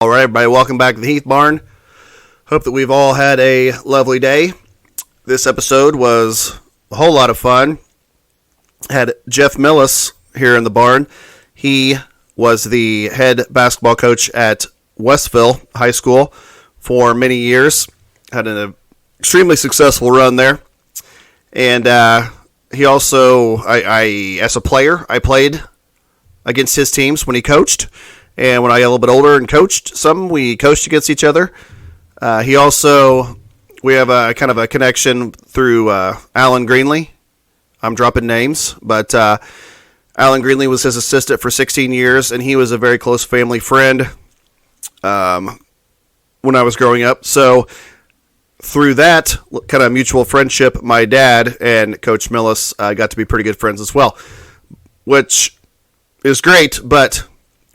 All right, everybody, welcome back to the Heath Barn. Hope that we've all had a lovely day. This episode was a whole lot of fun. Had Jeff Millis here in the barn. He was the head basketball coach at Westville High School for many years. Had an extremely successful run there. And he also, as a player, I played against his teams when he coached. And when I got a little bit older and coached some, we coached against each other. We have a kind of a connection through Allen Greenlee. I'm dropping names, but Allen Greenlee was his assistant for 16 years, and he was a very close family friend when I was growing up. So through that kind of mutual friendship, my dad and Coach Millis got to be pretty good friends as well, which is great, but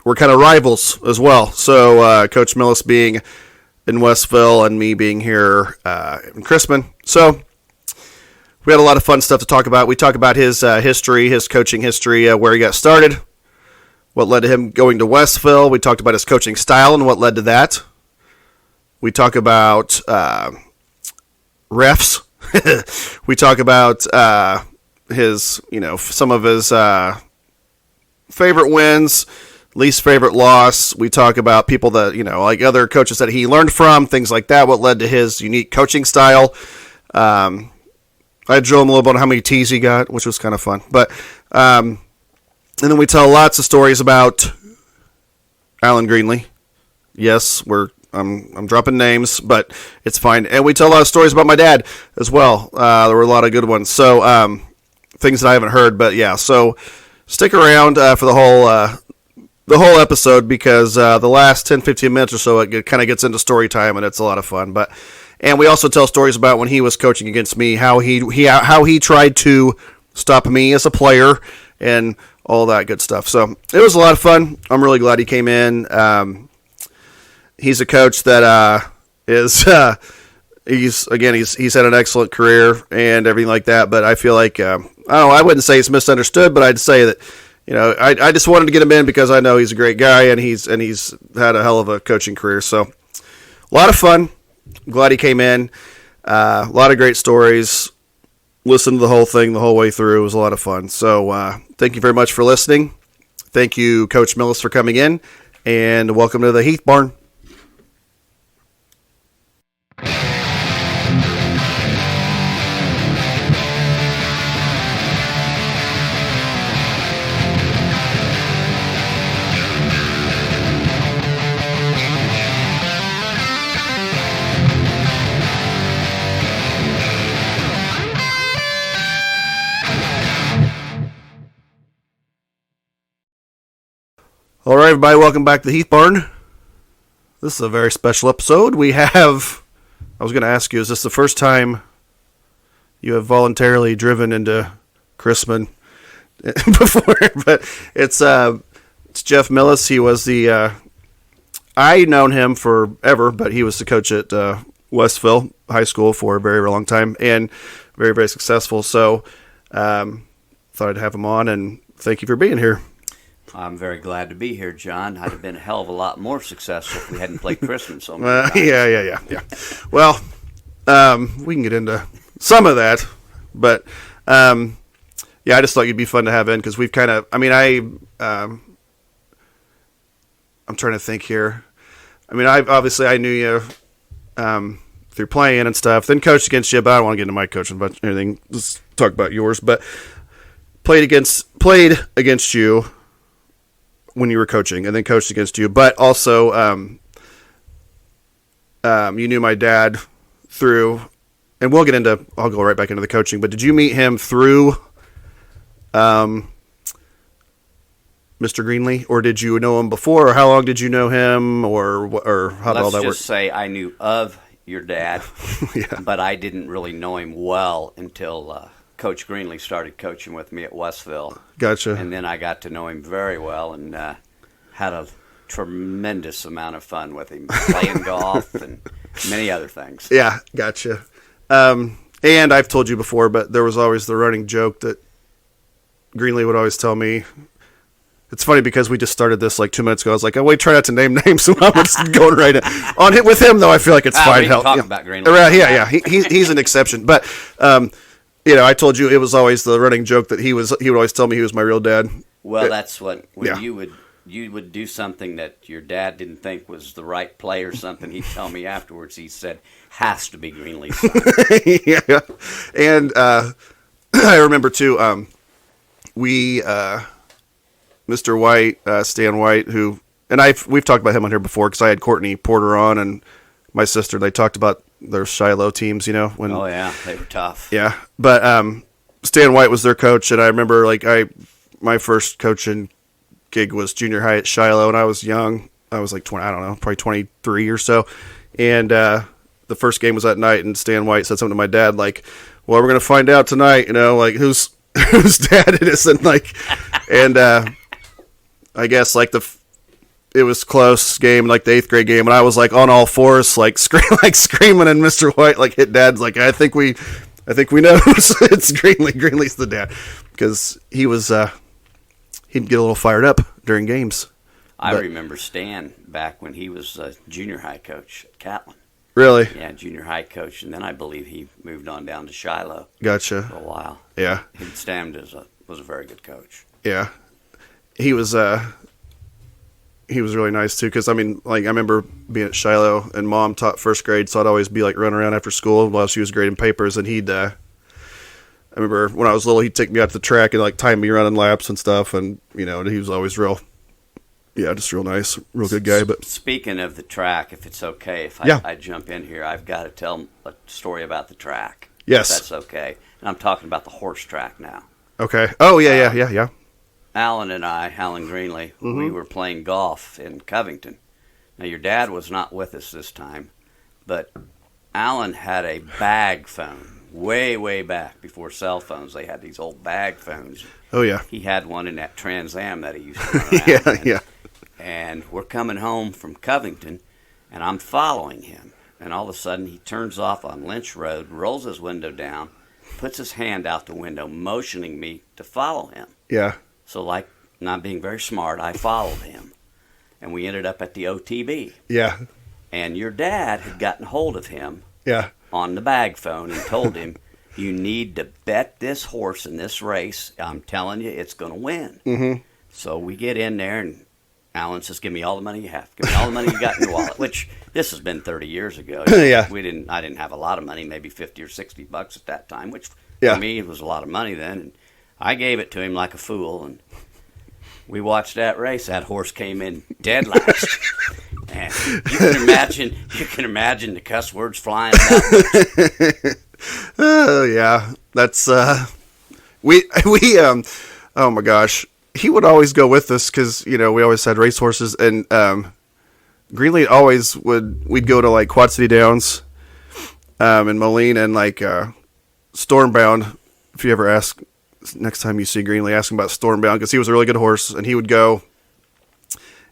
we're kind of rivals as well. So Coach Millis being in Westville and me being here in Crispin. So we had a lot of fun stuff to talk about. We talk about his history, his coaching history, where he got started, what led to him going to Westville. We talked about his coaching style and what led to that. We talk about refs. We talk about his, some of his favorite wins, least favorite loss. We talk about people that, like other coaches that he learned from, things like that, what led to his unique coaching style. I drill him a little bit on how many T's he got, which was kind of fun. But and then we tell lots of stories about Allen Greenlee. Yes, I'm dropping names, but it's fine. And we tell a lot of stories about my dad as well. There were a lot of good ones. So things that I haven't heard, but yeah. So stick around for the whole episode, because the last 10-15 minutes or so it kind of gets into story time, and it's a lot of fun. And we also tell stories about when he was coaching against me, how he tried to stop me as a player and all that good stuff. So it was a lot of fun. I'm really glad he came in. He's a coach that is he's had an excellent career and everything like that. But I feel like I wouldn't say it's misunderstood, but I'd say that I just wanted to get him in because I know he's a great guy and he's had a hell of a coaching career. So a lot of fun. I'm glad he came in. A lot of great stories. Listened to the whole thing the whole way through. It was a lot of fun. So thank you very much for listening. Thank you, Coach Millis, for coming in, and welcome to the Heath Barn. All right, everybody, welcome back to the Heath Barn. This is a very special episode. I was going to ask you, is this the first time you have voluntarily driven into Crispin before? But it's Jeff Millis. He was I've known him forever, but he was the coach at Westville High School for a very, very long time and very, very successful. So thought I'd have him on, and thank you for being here. I'm very glad to be here, John. I'd have been a hell of a lot more successful if we hadn't played Crispin so many times. Yeah. Well, we can get into some of that, but I just thought you'd be fun to have in because we've kind of. I'm trying to think here. I knew you through playing and stuff, then coached against you, but I don't want to get into my coaching, but anything. Let's talk about yours. But played against you when you were coaching, and then coached against you. But also, you knew my dad through, and I'll go right back into the coaching, but did you meet him through Mr. Greenlee, or did you know him before, or how long did you know him, or how did all that work? Let's just say I knew of your dad, yeah. But I didn't really know him well until Coach Greenlee started coaching with me at Westville. Gotcha. And then I got to know him very well and had a tremendous amount of fun with him, playing golf and many other things. Yeah, gotcha. And I've told you before, but there was always the running joke that Greenlee would always tell me, It's funny because we just started this like 2 minutes ago. I was like, wait, try not to name names. So I'm just going right on it with him, though. I feel like it's fine. We can talk about Greenlee. Yeah. He's an exception. But, I told you it was always the running joke that he would always tell me he was my real dad. Well, that's when you would do something that your dad didn't think was the right play or something. He'd tell me afterwards. He said, has to be Greenlee's son. Yeah. And I remember, too, Mr. White, Stan White, we've talked about him on here before because I had Courtney Porter on and my sister. They talked about their Shiloh teams, when. Oh yeah, they were tough. Yeah, but Stan White was their coach, and I remember my first coaching gig was junior high at Shiloh, and I was young. I was like 20, I don't know, probably 23 or so, and the first game was that night, and Stan White said something to my dad like, "Well, we're gonna find out tonight, whose dad it is," and I guess it was close game, like the 8th grade game, and I was like on all fours, like screaming, and Mr. White hit Dad's like, I think we know it's Greenlee. Greenlee's the dad because he was he'd get a little fired up during games. I remember Stan back when he was a junior high coach at Catlin. Really? Yeah, junior high coach, and then I believe he moved on down to Shiloh. Gotcha. For a while. Yeah. Stan was a very good coach. Yeah. He was really nice too, because I remember being at Shiloh and Mom taught first grade, so I'd always be running around after school while she was grading papers, and I remember when I was little, he'd take me out to the track and time me running laps and stuff, and he was always just real nice, real good guy. But speaking of the track, if it's okay, if I jump in here, I've got to tell a story about the track. Yes, if that's okay, and I'm talking about the horse track now. Okay. Oh yeah. Allen and I, Allen Greenlee, we were playing golf in Covington. Now, your dad was not with us this time, but Allen had a bag phone way, way back before cell phones. They had these old bag phones. Oh, yeah. He had one in that Trans Am that he used to run around in. Yeah. And we're coming home from Covington, and I'm following him. And all of a sudden, he turns off on Lynch Road, rolls his window down, puts his hand out the window, motioning me to follow him. Yeah. So, not being very smart, I followed him. And we ended up at the OTB. Yeah. And your dad had gotten hold of him on the bag phone and told him, you need to bet this horse in this race. I'm telling you, it's going to win. Mm-hmm. So we get in there, and Allen says, give me all the money you have. Give me all the money you got in your wallet, which this has been 30 years ago. Yeah. I didn't have a lot of money, maybe 50 or 60 bucks at that time, which for me it was a lot of money then. And I gave it to him like a fool, and we watched that race. That horse came in dead last. And you can imagine the cuss words flying out. Oh yeah, that's we oh my gosh, he would always go with us because we always had race horses, and Greenlee always we'd go to Quad City Downs, in Moline, and Stormbound. If you ever ask. Next time you see Greenlee, ask him about Stormbound because he was a really good horse, and he would go.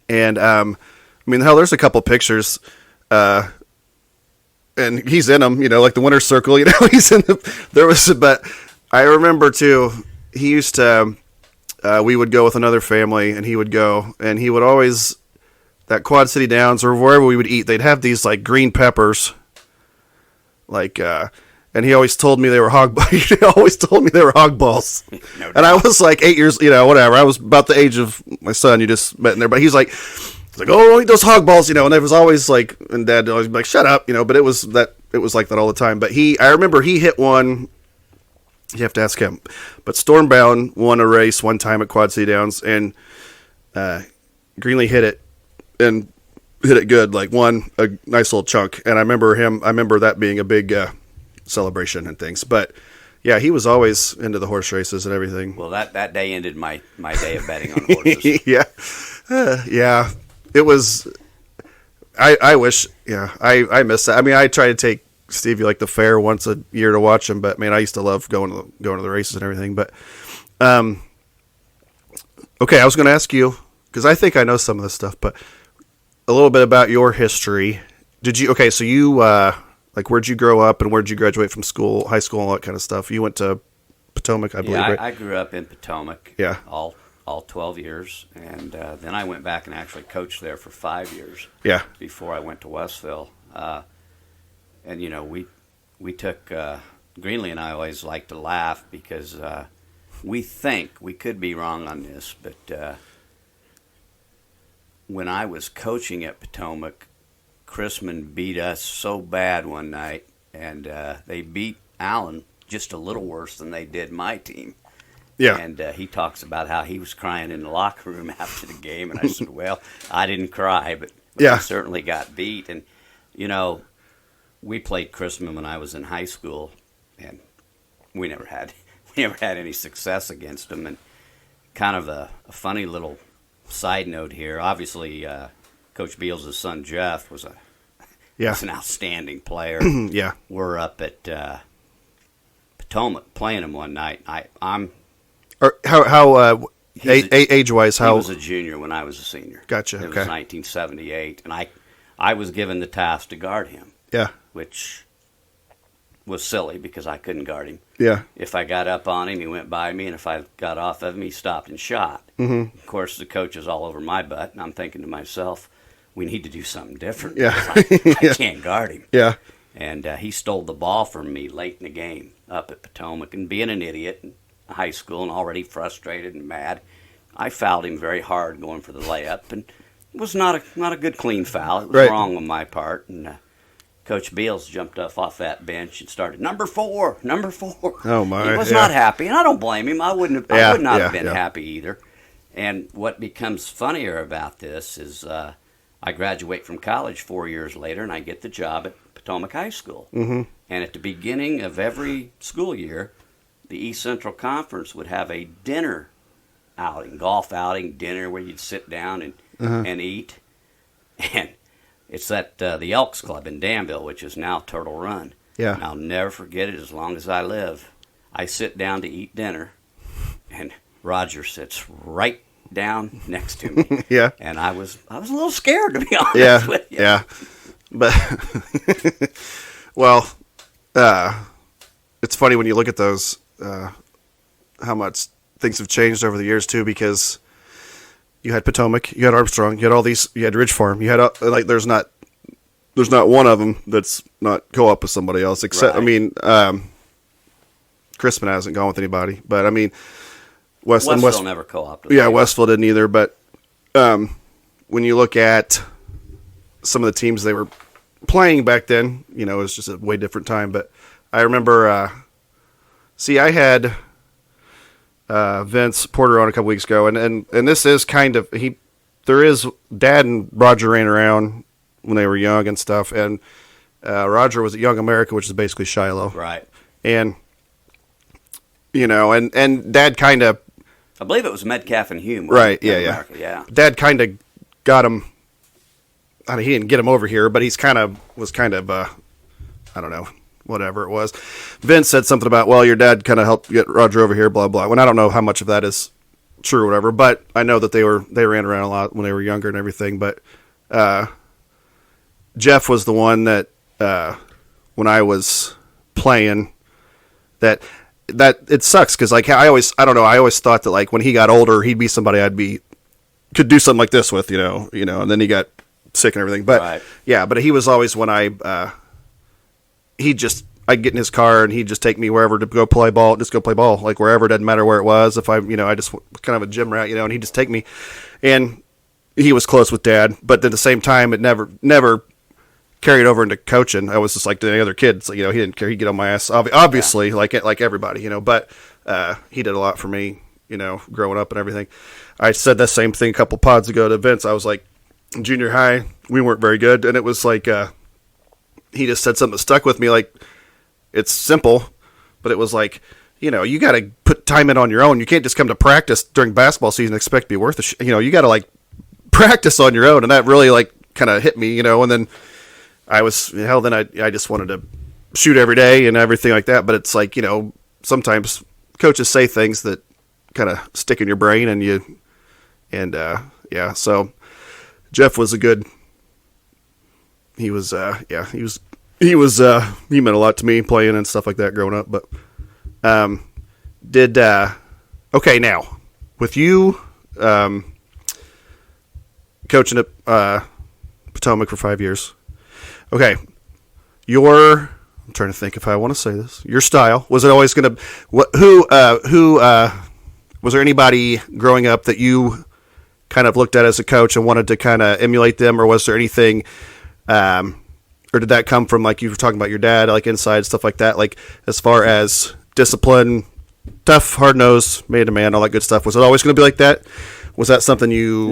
And hell, there's a couple pictures, and he's in them. Like the winner's circle. He's in the. But I remember too. He used to. We would go with another family, and he would go, and he would always that Quad City Downs or wherever we would eat. They'd have these green peppers, and he always told me they were hog. He always told me they were hog balls. No doubt. And I was 8 years, whatever. I was about the age of my son. You just met in there, but he's like, oh, eat those hog balls, And it was always and Dad always be like, shut up, But it was like that all the time. But I remember he hit one. You have to ask him. But Stormbound won a race one time at Quad City Downs, and Greenlee hit it and hit it good, won a nice little chunk. And I remember that being a big. Celebration and things, but yeah, he was always into the horse races and everything. Well, that day ended my day of betting on horses. Yeah, it was. I wish. Yeah, I miss that. I try to take Stevie the fair once a year to watch him, but man, I used to love going to the races and everything. But okay, I was going to ask you because I think I know some of this stuff, but a little bit about your history. Did you? Okay, so you. Where'd you grow up and where'd you graduate from school, high school, all that kind of stuff? You went to Potomac, I believe, right? I grew up in Potomac. Yeah. All all 12 years, and then I went back and actually coached there for 5 years. Yeah. Before I went to Westville, and we took Greenlee and I always like to laugh because we think we could be wrong on this, but when I was coaching at Potomac, Chrisman beat us so bad one night, and they beat Allen just a little worse than they did my team. Yeah. And he talks about how he was crying in the locker room after the game. And I said, well, I didn't cry, but yeah. we certainly got beat. And, we played Chrisman when I was in high school, and we never had any success against them. And kind of a funny little side note here. Obviously, Coach Beals' son, Jeff, was an outstanding player. Yeah. We're up at Potomac playing him one night. I'm... How age-wise, how... He was a junior when I was a senior. Gotcha, It was okay. 1978, and I was given the task to guard him. Yeah. Which was silly because I couldn't guard him. Yeah. If I got up on him, he went by me, and if I got off of him, he stopped and shot. Mm-hmm. Of course, the coach is all over my butt, and I'm thinking to myself, we need to do something different. Yeah. I can't guard him. Yeah. And he stole the ball from me late in the game up at Potomac, and being an idiot in high school and already frustrated and mad, I fouled him very hard going for the layup, and it was not a good clean foul. It was right. wrong on my part, and Coach Beals jumped off that bench and started, number four. Oh, my. He was not happy, and I don't blame him. I would not have been happy either. And what becomes funnier about this is I graduate from college 4 years later, and I get the job at Potomac High School. Mm-hmm. And at the beginning of every school year, the East Central Conference would have a dinner outing, golf outing, dinner where you'd sit down and eat. And it's at the Elks Club in Danville, which is now Turtle Run. Yeah. And I'll never forget it as long as I live. I sit down to eat dinner, and Roger sits right down next to me. Yeah. And I was a little scared, to be honest with you. Yeah. But, well, it's funny when you look at those, how much things have changed over the years, too, because you had Potomac, you had Armstrong, you had all these, you had Ridge Farm, you had, there's not one of them that's not co-op with somebody else, except, right. I mean, Crispin hasn't gone with anybody, but I mean, Westville never co-opted. Yeah, Westville didn't either, but when you look at some of the teams they were playing back then, it was just a way different time, but I remember, I had Vince Porter on a couple weeks ago, and this is kind of, Dad and Roger ran around when they were young and stuff, and Roger was at Young America, which is basically Shiloh. Right. And, and Dad kind of... I believe it was Metcalf and Hume. Right, yeah. Dad kind of got him... I mean, he didn't get him over here, but was kind of, I don't know, whatever it was. Vince said something about, well, your dad kind of helped get Roger over here, blah, blah. When I don't know how much of that is true or whatever, but I know that they ran around a lot when they were younger and everything. But Jeff was the one that when I was playing that it sucks because I always thought that like when he got older he'd be somebody could do something like this with, and then he got sick and everything. But right. Yeah, but he was always when I'd get in his car and he'd just take me wherever to go play ball, like wherever, it doesn't matter where it was. If I just kind of a gym rat, and he'd just take me, and he was close with Dad, but at the same time, it never carried over into coaching. I was just like the other kids, he didn't care. He'd get on my ass, obviously, yeah. like everybody, but he did a lot for me, growing up and everything. I said the same thing a couple pods ago to Vince. I was like, in junior high, we weren't very good, and it was like, he just said something that stuck with me. Like, it's simple, but it was like, you got to put time in on your own. You can't just come to practice during basketball season and expect to be worth it. You got to like practice on your own, and that really like kind of hit me, and then I was then I just wanted to shoot every day and everything like that. But it's like, sometimes coaches say things that kind of stick in your brain, so Jeff was he meant a lot to me playing and stuff like that growing up. But okay, now with you coaching at Potomac for 5 years. Okay, I'm trying to think if I want to say this. Your style, was it always going to? Who was there anybody growing up that you kind of looked at as a coach and wanted to kind of emulate them, or was there anything? Or did that come from, like you were talking about your dad, like inside stuff like that, like as far as discipline, tough, hard-nosed, made a man, all that good stuff? Was it always going to be like that? Was that something you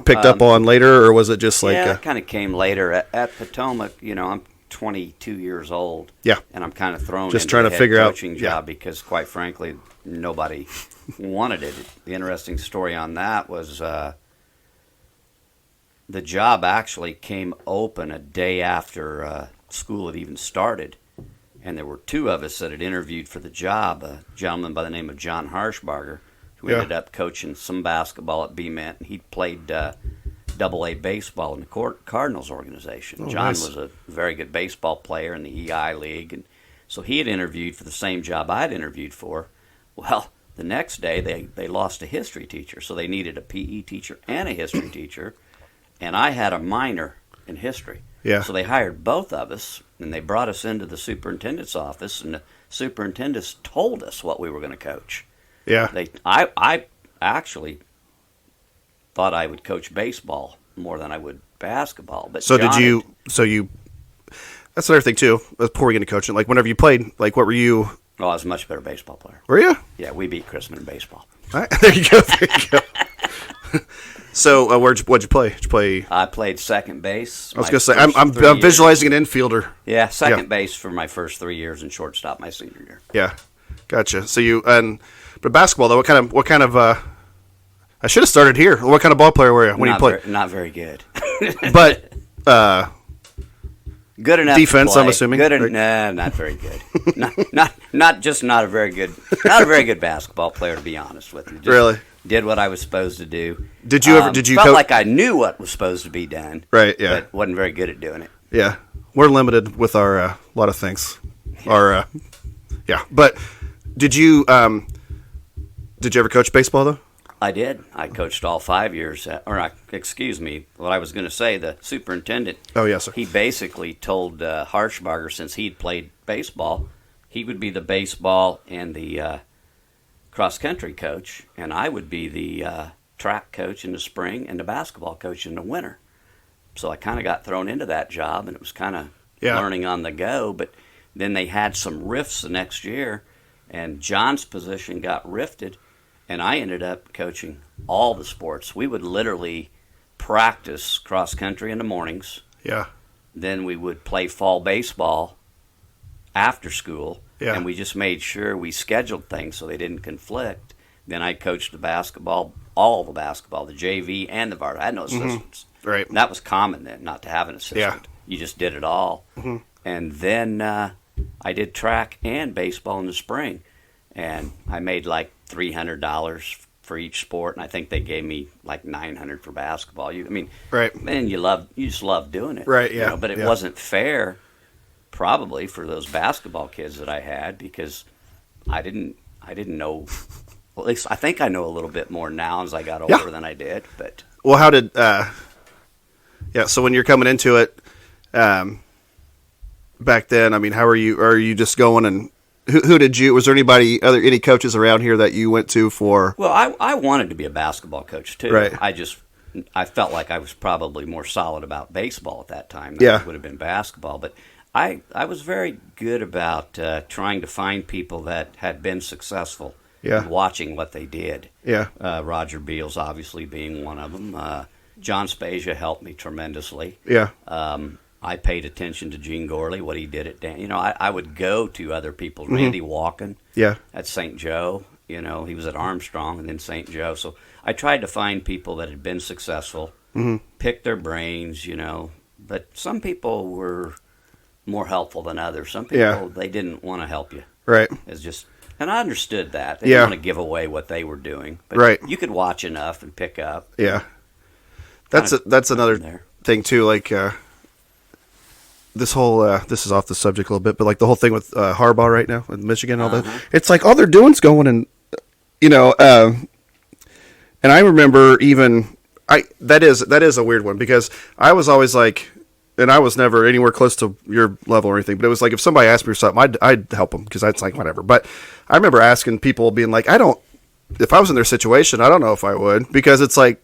picked up on later, or was it just like... Yeah, it kind of came later. At Potomac, I'm 22 years old. Yeah. And I'm kind of thrown just into trying the to head figure coaching out, job because, quite frankly, nobody wanted it. The interesting story on that was the job actually came open a day after school had even started. And there were two of us that had interviewed for the job, a gentleman by the name of John Harshbarger, who ended up coaching some basketball at BMint, and he played Double-A baseball in the Cardinals organization. John was a very good baseball player in the EI League, and so he had interviewed for the same job I'd interviewed for. Well, the next day they lost a history teacher, so they needed a PE teacher and a history teacher, and I had a minor in history. Yeah. So they hired both of us, and they brought us into the superintendent's office, and the superintendents told us what we were going to coach. Yeah. I actually thought I would coach baseball more than I would basketball. But so that's another thing too. Before we get into coaching, like whenever you played, like what were you? Oh, I was a much better baseball player. Were you? Yeah, we beat Chrisman in baseball. All right. There you go. So what'd you play? Did you play? I played second base. I was gonna say I'm visualizing an infielder. Yeah, second base for my first 3 years and shortstop my senior year. Yeah, gotcha. So but basketball though, what kind of I should have started here. What kind of ball player were you when you played? Not very good. But good enough defense, to play. I'm assuming. Nah, not very good. not a very good basketball player, to be honest with you. Just really did what I was supposed to do. Did you ever? Did you felt like I knew what was supposed to be done? Right. Yeah. But wasn't very good at doing it. Yeah, we're limited with our lot of things. Yeah. But did you ever coach baseball though? I did. I coached all 5 years. Excuse me. What I was going to say, the superintendent. Oh yes, sir. He basically told Harshbarger, since he'd played baseball, he would be the baseball and the cross country coach, and I would be the track coach in the spring and the basketball coach in the winter. So I kind of got thrown into that job, and it was kind of learning on the go. But then they had some rifts the next year, and John's position got rifted. And I ended up coaching all the sports. We would literally practice cross country in the mornings. Yeah. Then we would play fall baseball after school. Yeah. And we just made sure we scheduled things so they didn't conflict. Then I coached the basketball, all the basketball, the JV and the varsity. I had no assistants. Mm-hmm. Right. And that was common then, not to have an assistant. Yeah. You just did it all. Mm-hmm. And then I did track and baseball in the spring. And I made like $300 for each sport, and I think they gave me like $900 for basketball. Right? Man, you just love doing it, right? Yeah. But it wasn't fair, probably for those basketball kids that I had, because I didn't know. Well, at least I think I know a little bit more now as I got older than I did. But well, how did? So when you're coming into it, back then, how are you? Are you just going and? Who did you? Was there any coaches around here that you went to for? Well, I wanted to be a basketball coach too. Right. I felt like I was probably more solid about baseball at that time than it would have been basketball. But I was very good about trying to find people that had been successful. Yeah. And watching what they did. Yeah. Roger Beals obviously being one of them. John Spezia helped me tremendously. Yeah. I paid attention to Gene Gorley, what he did at Dan. I would go to other people. Randy Walken at St. Joe. He was at Armstrong and then St. Joe. So I tried to find people that had been successful, pick their brains, But some people were more helpful than others. Some people, they didn't want to help you. Right. And I understood that. They didn't want to give away what they were doing. But you could watch enough and pick up. Yeah. That's another thing, too, like... this whole this is off the subject a little bit, but like the whole thing with Harbaugh right now in Michigan and all that, it's like all they're doing is going and And I remember that is a weird one, because I was always like, and I was never anywhere close to your level or anything, but it was like if somebody asked me for something, I'd help them, because it's like whatever. But I remember asking people, being like, if I was in their situation, I don't know if I would, because it's like,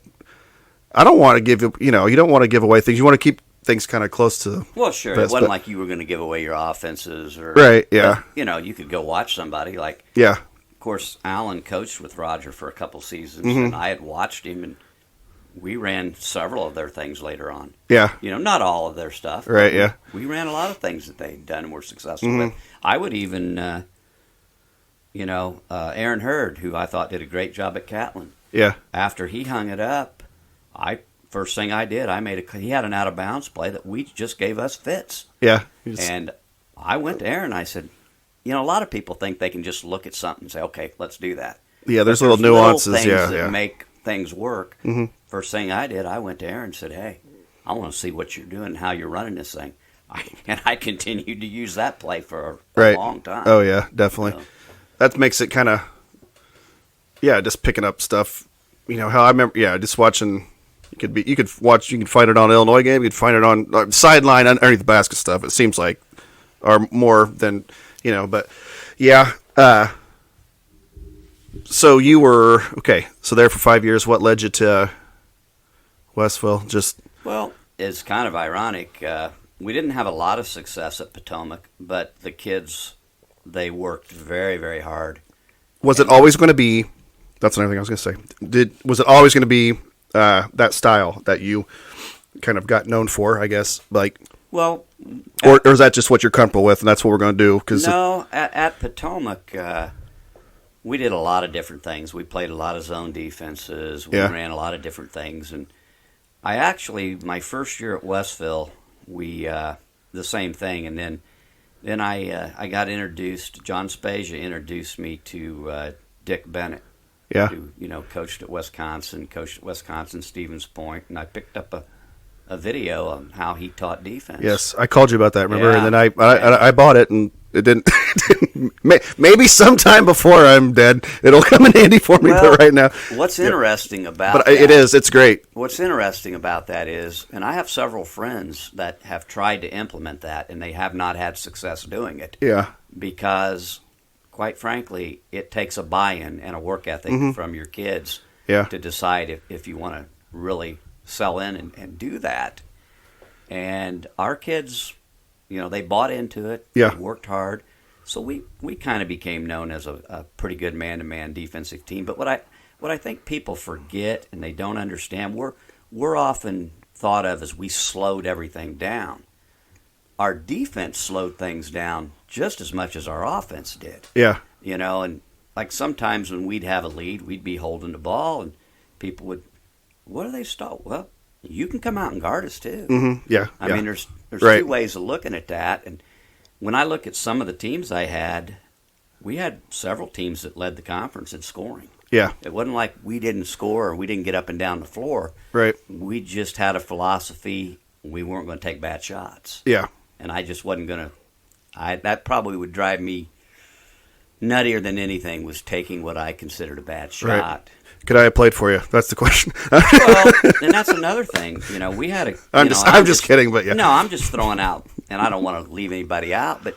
I don't want to give you don't want to give away things. You want to keep things kind of close to. Well, sure. It wasn't like you were going to give away your offenses, or right. Yeah. But, you could go watch somebody like. Yeah. Of course, Allen coached with Roger for a couple seasons, mm-hmm. and I had watched him, and we ran several of their things later on. Yeah. Not all of their stuff. Right. Yeah. We ran a lot of things that they'd done and were successful mm-hmm. with. I would even, Aaron Hurd, who I thought did a great job at Catlin. Yeah. After he hung it up, first thing I did, he had an out of bounds play that we just gave us fits. Yeah. And I went to Aaron and I said, a lot of people think they can just look at something and say, okay, let's do that. Yeah, there's little nuances. Little things that make things work. Mm-hmm. First thing I did, I went to Aaron and said, hey, I want to see what you're doing and how you're running this thing. And I continued to use that play for a long time. Oh, yeah, definitely. That makes it kind of, just picking up stuff. How I remember, just watching. You could find it on Illinois game. You could find it on sideline underneath the basket stuff. It seems like, or more than, but yeah. So you were, so there for 5 years. What led you to Westville? Well, it's kind of ironic. We didn't have a lot of success at Potomac, but the kids, they worked very, very hard. Was it always going to be, that's another thing I was going to say. Was it always going to be that style that you kind of got known for, I guess? Or is that just what you're comfortable with, and that's what we're going to do? At Potomac, we did a lot of different things. We played a lot of zone defenses. We ran a lot of different things. And I actually, my first year at Westville, we the same thing. And then I got introduced. John Spezia introduced me to Dick Bennett. Yeah. Who coached at Wisconsin Stevens Point, and I picked up a video on how he taught defense. Yes, I called you about that, remember? Yeah. And then I bought it, and it didn't. Maybe sometime before I'm dead, it'll come in handy for me. But right now, what's interesting about that, it's great. What's interesting about that is, and I have several friends that have tried to implement that, and they have not had success doing it. Yeah, because, quite frankly, it takes a buy-in and a work ethic mm-hmm. from your kids to decide if you want to really sell in and do that. And our kids, they bought into it. Yeah. They worked hard. So we kind of became known as a pretty good man-to-man defensive team. But what I think people forget and they don't understand, we're often thought of as we slowed everything down. Our defense slowed things down just as much as our offense did. Yeah. And like sometimes when we'd have a lead, we'd be holding the ball, and people would, what do they stop? Well, you can come out and guard us too. Mm-hmm. Yeah. I mean, there's two ways of looking at that. And when I look at some of the teams I had, we had several teams that led the conference in scoring. Yeah. It wasn't like we didn't score or we didn't get up and down the floor. Right. We just had a philosophy. We weren't going to take bad shots. Yeah. And I just wasn't going to. That probably would drive me nuttier than anything, was taking what I considered a bad shot. Right. Could I have played for you? That's the question. Well, and that's another thing. We had a. I'm just kidding, but yeah. No, I'm just throwing out, and I don't want to leave anybody out, but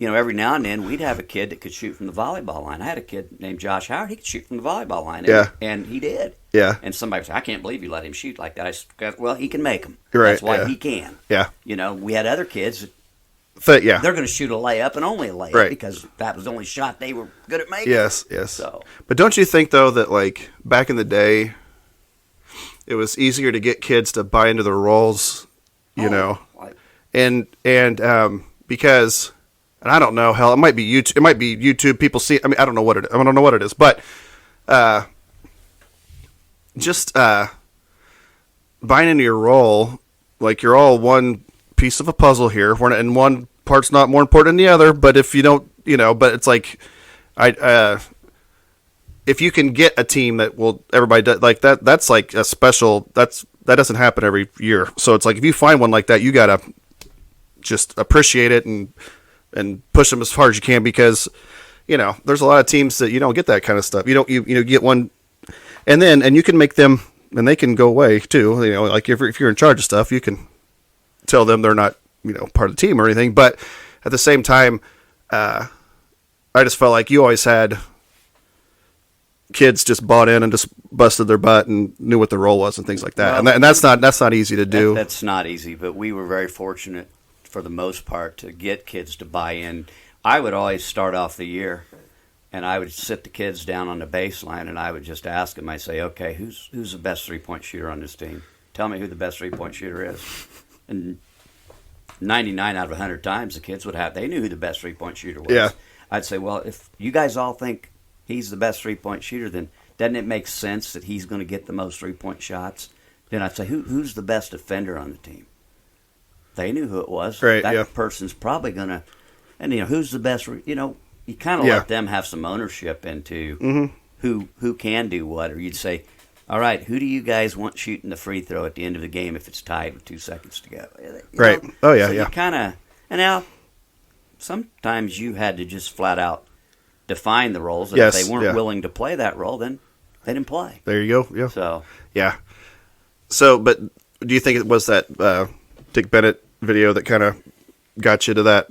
every now and then we'd have a kid that could shoot from the volleyball line. I had a kid named Josh Howard. He could shoot from the volleyball line. And he did. Yeah. And somebody said, I can't believe you let him shoot like that. I said, well, he can make them. Right. That's why he can. Yeah. We had other kids. They're going to shoot a layup and only a layup, right, because that was the only shot they were good at making. Yes. So. But don't you think, though, that back in the day, it was easier to get kids to buy into their roles, and because, and I don't know, hell, it might be YouTube. People see. I mean, I don't know what it is, but just buying into your role, you're all one piece of a puzzle here, and one part's not more important than the other. But if you don't, but it's if you can get a team that will, everybody does, that, that's a special, that doesn't happen every year. So it's if you find one like that, you gotta just appreciate it and push them as far as you can, because there's a lot of teams that you don't get that kind of stuff. You get one. and you can make them, and they can go away too. You know, like if you're in charge of stuff, you can tell them they're not, you know, part of the team or anything. But at the same time, I just felt like you always had kids just bought in and just busted their butt and knew what their role was and things like that. Well, and that's not easy to do. That's not easy, but we were very fortunate for the most part to get kids to buy in. I would always start off the year, and I would sit the kids down on the baseline, and I would just ask them. I say, okay, who's the best 3-point shooter on this team? Tell me who the best 3-point shooter is. And 99 out of 100 times, the kids they knew who the best 3-point shooter was. Yeah. I'd say, well, if you guys all think he's the best 3-point shooter, then doesn't it make sense that he's going to get the most 3-point shots? Then I'd say, who's the best defender on the team? They knew who it was. Right, that person's probably going to, and who's the best, you kind of let them have some ownership into who can do what. Or you'd say, all right, who do you guys want shooting the free throw at the end of the game if it's tied with 2 seconds to go? Right. Oh, yeah, so yeah. You kind of, and now sometimes you had to just flat out define the roles. And if they weren't willing to play that role, then they didn't play. There you go. Yeah. So. Yeah. So, but do you think it was that Dick Bennett video that kind of got you to that,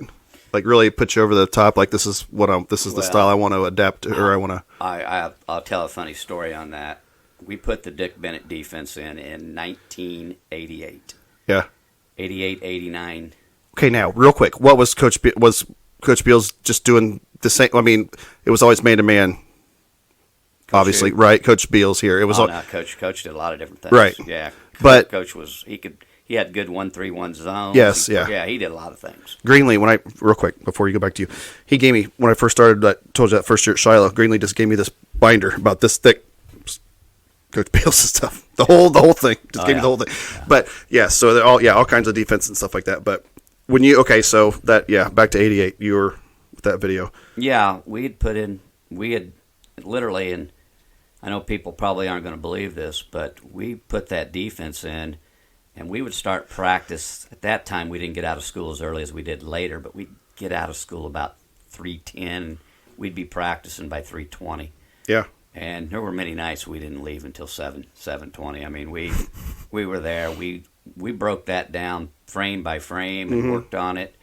like really put you over the top? Like this is the style I want to adapt to, or I want to. I'll tell a funny story on that. We put the Dick Bennett defense in 1988. Yeah. 88, 89. Okay, now real quick, what was Coach Beals just doing the same? I mean, it was always man to man. Obviously, right? Coach Beals here. It was no, Coach did a lot of different things. Right. Yeah. But Coach he had good 1-3-1 zones. Yes, Yeah, he did a lot of things. Greenlee, real quick before you go back to you, he gave me, when I first started, I told you that first year at Shiloh, Greenlee just gave me this binder about this thick, Coach Beals stuff. The whole thing. Just gave me the whole thing. Yeah. But yeah, so they're all kinds of defense and stuff like that. But when so back to 88, you were with that video. Yeah, we had literally, and I know people probably aren't going to believe this, but we put that defense in, and we would start practice. At that time, we didn't get out of school as early as we did later, but we'd get out of school about 3:10. We'd be practicing by 3:20. Yeah. And there were many nights we didn't leave until 7:20. I mean, we were there. We broke that down frame by frame and worked on it.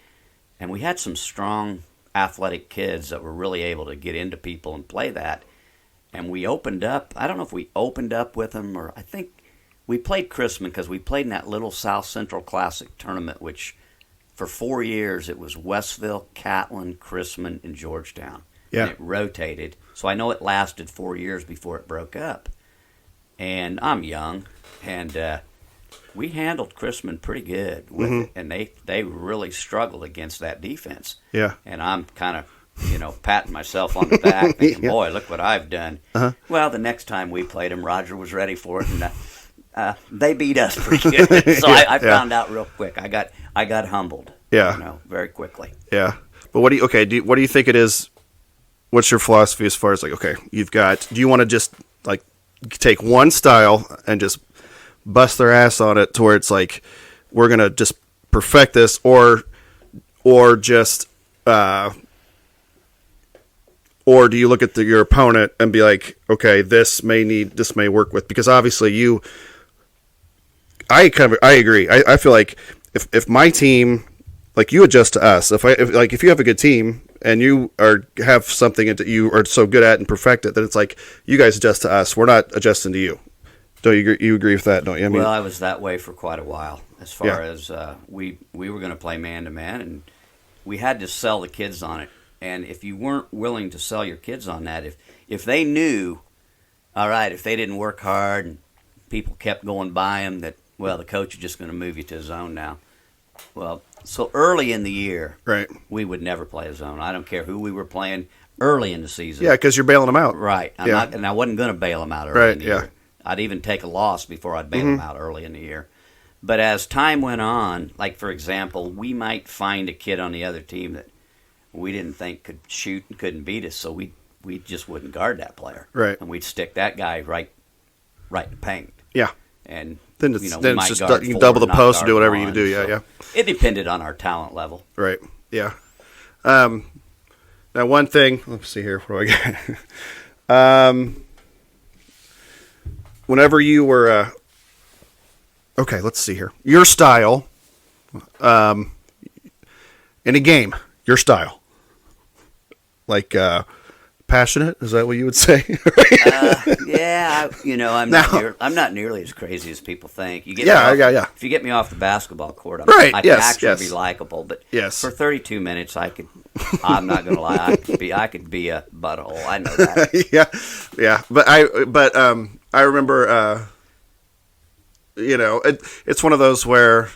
And we had some strong athletic kids that were really able to get into people and play that. And we opened up. I don't know if we opened up with them, or I think we played Chrisman because we played in that little South Central Classic tournament, which for 4 years it was Westville, Catlin, Chrisman, and Georgetown. Yeah. And it rotated. So I know it lasted 4 years before it broke up. And I'm young, and we handled Chrisman pretty good with it, and they really struggled against that defense. Yeah. And I'm kind of, patting myself on the back, thinking, boy, look what I've done. Uh-huh. Well, the next time we played them, Roger was ready for it, and they beat us pretty good. So I found out real quick. I got humbled. Yeah. Very quickly. Yeah. But what do you think it is? What's your philosophy as far as do you want to just like take one style and just bust their ass on it to where it's like, we're going to just perfect this, or just, or do you look at your opponent and be like, okay, this may work with, because obviously I agree. I feel like if my team, like, you adjust to us, if you have a good team and you have something that you are so good at and perfect it, then it's like, you guys adjust to us. We're not adjusting to you. Don't you agree with that? Don't you? Well, I was that way for quite a while. As far as we were going to play man to man, and we had to sell the kids on it. And if you weren't willing to sell your kids on that, if they knew, all right, if they didn't work hard and people kept going by them, that, well, the coach is just going to move you to a zone now. Well, so early in the year, right, we would never play a zone. I don't care who we were playing early in the season. Yeah, because you're bailing them out. Right. And I wasn't going to bail them out early in the year. I'd even take a loss before I'd bail them out early in the year. But as time went on, like, for example, we might find a kid on the other team that we didn't think could shoot and couldn't beat us, so we just wouldn't guard that player. Right. And we'd stick that guy right in the paint. Yeah. And then it's just you can double the post and do whatever you do. Yeah. It depended on our talent level. Right. Yeah. Now, one thing. Let's see here. What do I got? whenever you were, okay, let's see here. Your style, in a game, your style. Like, passionate? Is that what you would say? Yeah, I'm not nearly as crazy as people think. Yeah. If you get me off the basketball court, I can actually be likable. But for 32 minutes, I'm not going to lie, I could be a butthole. I know that. yeah. But I remember, it's one of those where,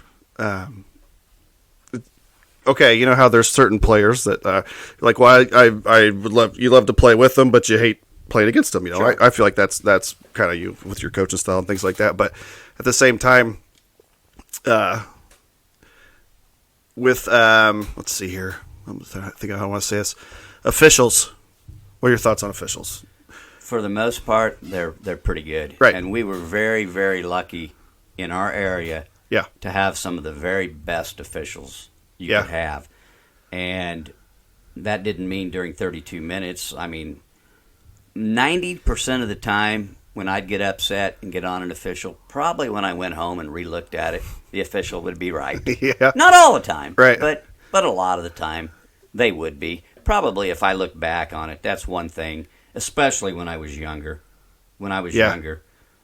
okay, you know how there's certain players that I would love to play with them, but you hate playing against them. Sure. I feel like that's kind of you with your coaching style and things like that. But at the same time, with let's see here, I think I want to say this, officials. What are your thoughts on officials? For the most part, they're pretty good, right? And we were very, very lucky in our area, to have some of the very best officials you could have. And that didn't mean during 32 minutes. I mean, 90% of the time when I'd get upset and get on an official, probably when I went home and re-looked at it, the official would be right. Yeah. Not all the time, right? But a lot of the time they would be. Probably if I look back on it, that's one thing, especially when I was younger. When I was younger,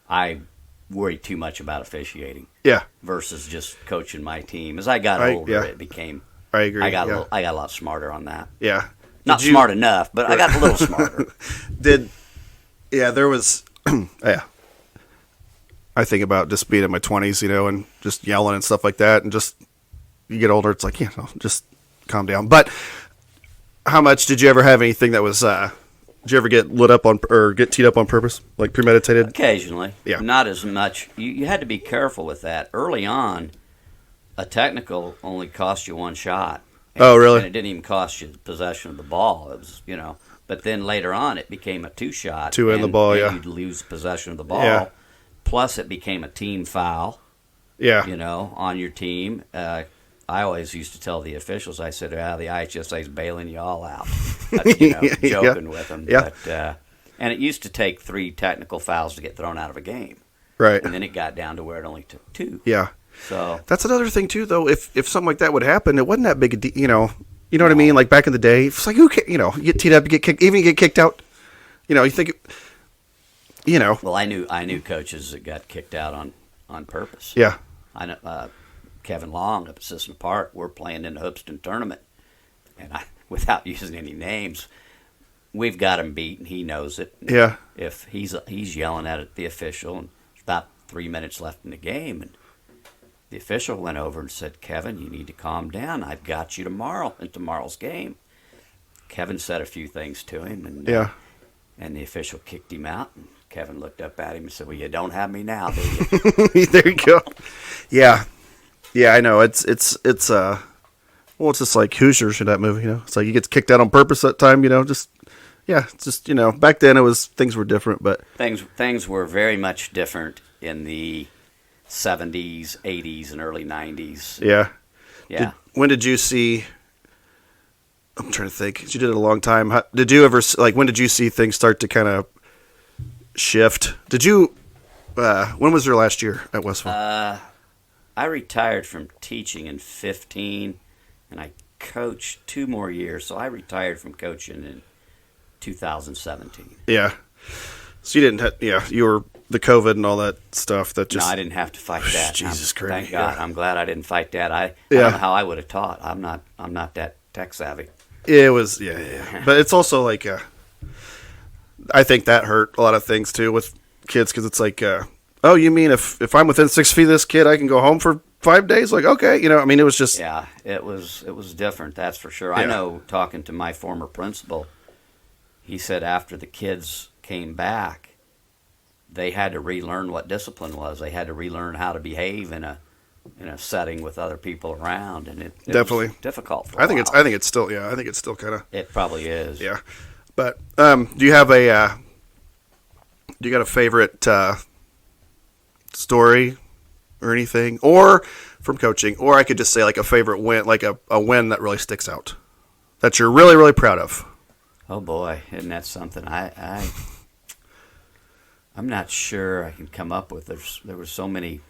I worried too much about officiating. Yeah. Versus just coaching my team. As I got older, it became. I agree. I got a lot smarter on that. Yeah. Not smart enough, but I got a little smarter. There was. Yeah. I think about just being in my 20s, and just yelling and stuff like that, and just you get older, it's like, just calm down. But how much did you ever have anything that was? Did you ever get lit up on or get teed up on purpose, like premeditated? Occasionally. Yeah. Not as much. You had to be careful with that. Early on, a technical only cost you one shot. Oh, really? And it didn't even cost you possession of the ball. It was, But then later on, it became a two-shot. Two in the ball, and you'd lose possession of the ball. Yeah. Plus, it became a team foul. Yeah. On your team. I always used to tell the officials, I said, the IHSA's bailing you all out. Joking with them. Yeah. But, and it used to take 3 technical fouls to get thrown out of a game. Right. And then it got down to where it only took 2. Yeah. So that's another thing too, though. If something like that would happen, it wasn't that big a deal. You know what I mean? Like back in the day, it's like, you get teed up, you get kicked, even you get kicked out. You think, Well, I knew coaches that got kicked out on purpose. Yeah. I know Kevin Long up at Sisson Park. We're playing in the Hoopston tournament, and without using any names, we've got him beat, and he knows it. Yeah. If he's yelling at the official, and there's about 3 minutes left in the game, and the official went over and said, "Kevin, you need to calm down. I've got you tomorrow in tomorrow's game." Kevin said a few things to him, and and the official kicked him out. And Kevin looked up at him and said, "Well, you don't have me now, do you?" There you go. Yeah, I know. It's just like Hoosiers in that movie. It's like he gets kicked out on purpose that time. Back then things were different, but things were very much different in the 70s, 80s, and early 90s. Yeah. When did you see? I'm trying to think. You did it a long time. Did you ever when did you see things start to kind of shift? Did you? When was your last year at Westville? I retired from teaching in 2015, and I coached 2 more years. So I retired from coaching in 2017. Yeah. So you didn't. You were the COVID and all that stuff. That just. No, I didn't have to fight that. Jesus Christ! Thank God. I'm glad I didn't fight that. I don't know how I would have taught. I'm not that tech savvy. It was but it's also like I think that hurt a lot of things too with kids because it's like oh, you mean if I'm within 6 feet of this kid I can go home for 5 days? Like, okay, it was just it was different, that's for sure. Yeah. I know, talking to my former principal, he said after the kids came back they had to relearn what discipline was. They had to relearn how to behave in a setting with other people around, and it definitely was difficult for I think it's still kind of. It probably is. Yeah. But do you have a do you got a favorite story or anything, or from coaching, or I could just say like a favorite win, like a win that really sticks out that you're really, really proud of? Oh boy, isn't that something? I'm not sure I can come up with. There were so many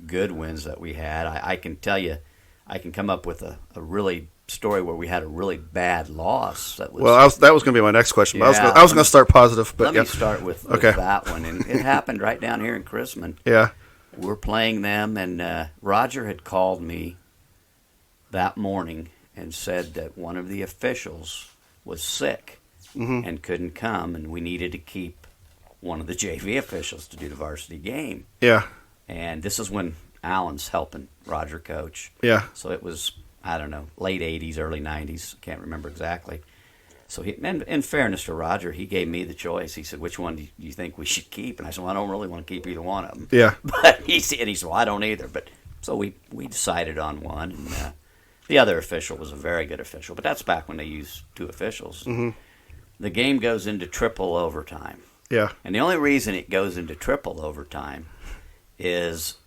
good wins that we had. I can tell you, I can come up with a really story where we had a really bad loss. That was that was going to be my next question. Yeah, I was going to start positive, but let me start with that one. And it happened right down here in Chrisman. Yeah. We're playing them, and Roger had called me that morning and said that one of the officials was sick and couldn't come, and we needed to keep one of the JV officials to do the varsity game. Yeah. And this is when Allen's helping Roger coach. Yeah. So it was, I don't know, late 80s, early 90s. Can't remember exactly. So and in fairness to Roger, he gave me the choice. He said, which one do you think we should keep? And I said, well, I don't really want to keep either one of them. Yeah. But he said, well, I don't either. But so we decided on one. And the other official was a very good official. But that's back when they used two officials. Mm-hmm. The game goes into triple overtime. Yeah. And the only reason it goes into triple overtime is,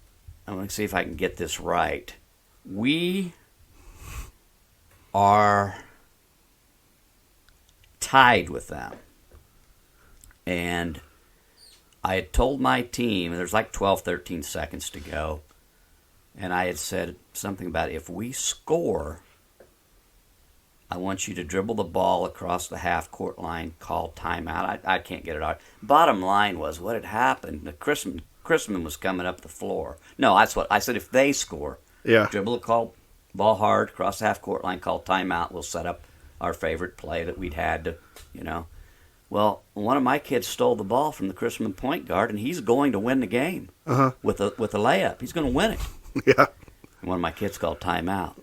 I'm going to see if I can get this right. We are tied with them. And I had told my team, there's like 12, 13 seconds to go, and I had said something about if we score, I want you to dribble the ball across the half-court line, call timeout. I can't get it out. Bottom line was what had happened, the Chrisman was coming up the floor. No, that's what I said. If they score, dribble the ball hard across the half-court line, call timeout. We'll set up our favorite play that we'd had to, Well, one of my kids stole the ball from the Chrisman point guard, and he's going to win the game with a layup. He's going to win it. Yeah. And one of my kids called timeout.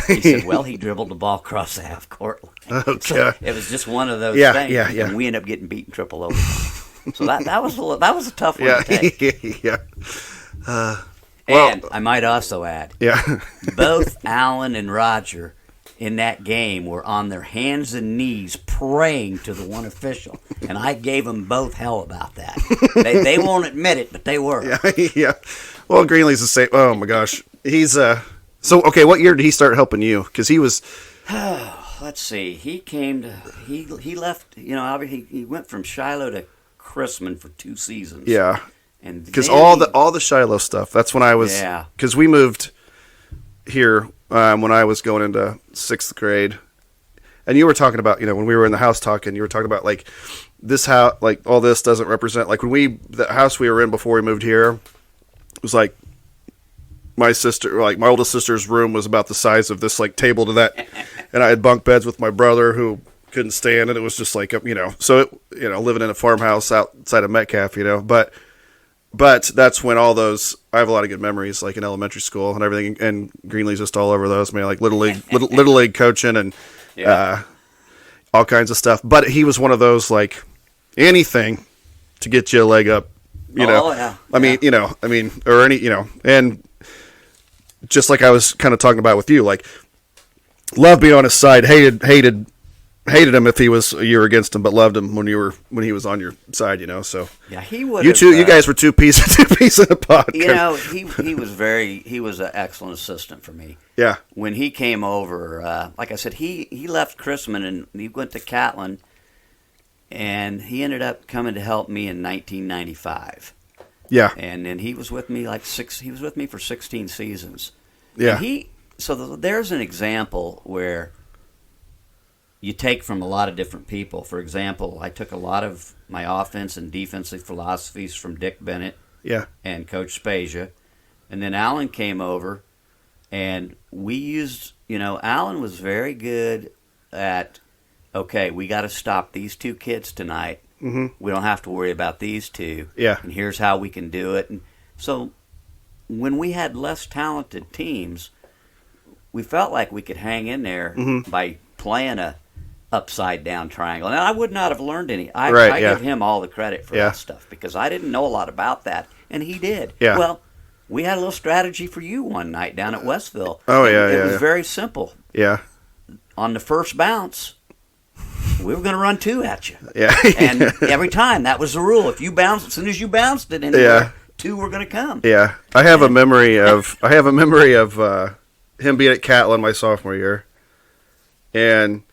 He said, well, he dribbled the ball across the half-court line. Okay. So it was just one of those things. Yeah. And we ended up getting beaten triple overtime. So that was a tough one to take. Yeah. And I might also add, yeah. both Allen and Roger in that game were on their hands and knees praying to the one official. And I gave them both hell about that. They won't admit it, but they were. Yeah. Well, Greenlee's the same. Oh, my gosh. He's So, okay, what year did he start helping you? Because he was... Let's see. He came to... He left... he went from Shiloh to Chrisman for 2 seasons. Yeah. And because all the Shiloh stuff, that's when I was... Yeah. Because we moved here when I was going into 6th grade. And you were talking about, when we were in the house talking, you were talking about, like, this house, like, all this doesn't represent... Like, the house we were in before we moved here, it was like... My oldest sister's room was about the size of this, like, table to that, and I had bunk beds with my brother who couldn't stand it. It was just like, so living in a farmhouse outside of Metcalf, but that's when all those, I have a lot of good memories, like in elementary school and everything, and Greenlee's just all over those, man, like little league coaching and all kinds of stuff. But he was one of those, like, anything to get you a leg up, or any, and just like I was kind of talking about with you, like, loved being on his side, hated him if you were against him, but loved him when he was on your side, So yeah, he would. You guys were two peas in a pod. He was an excellent assistant for me. Yeah. When he came over, like I said, he left Chrisman and he went to Catlin, and he ended up coming to help me in 1995. Yeah. And then he was with me he was with me for 16 seasons. Yeah. And there's an example where you take from a lot of different people. For example, I took a lot of my offense and defensive philosophies from Dick Bennett and Coach Spezia. And then Allen came over, and we used, Allen was very good at, okay, we got to stop these 2 kids tonight. Mm-hmm. We don't have to worry about these 2. Yeah. And here's how we can do it. And so when we had less talented teams, we felt like we could hang in there by playing a upside down triangle. And I would not have learned any. I give him all the credit for that stuff because I didn't know a lot about that, and he did. Yeah. Well, we had a little strategy for you one night down at Westville. Oh, It was very simple. Yeah. On the first bounce, we were going to run 2 at you. Yeah. And every time, that was the rule. If you bounced, as soon as you bounced it anywhere, 2 were going to come. Yeah. I have a memory of him being at Catlin my sophomore year. And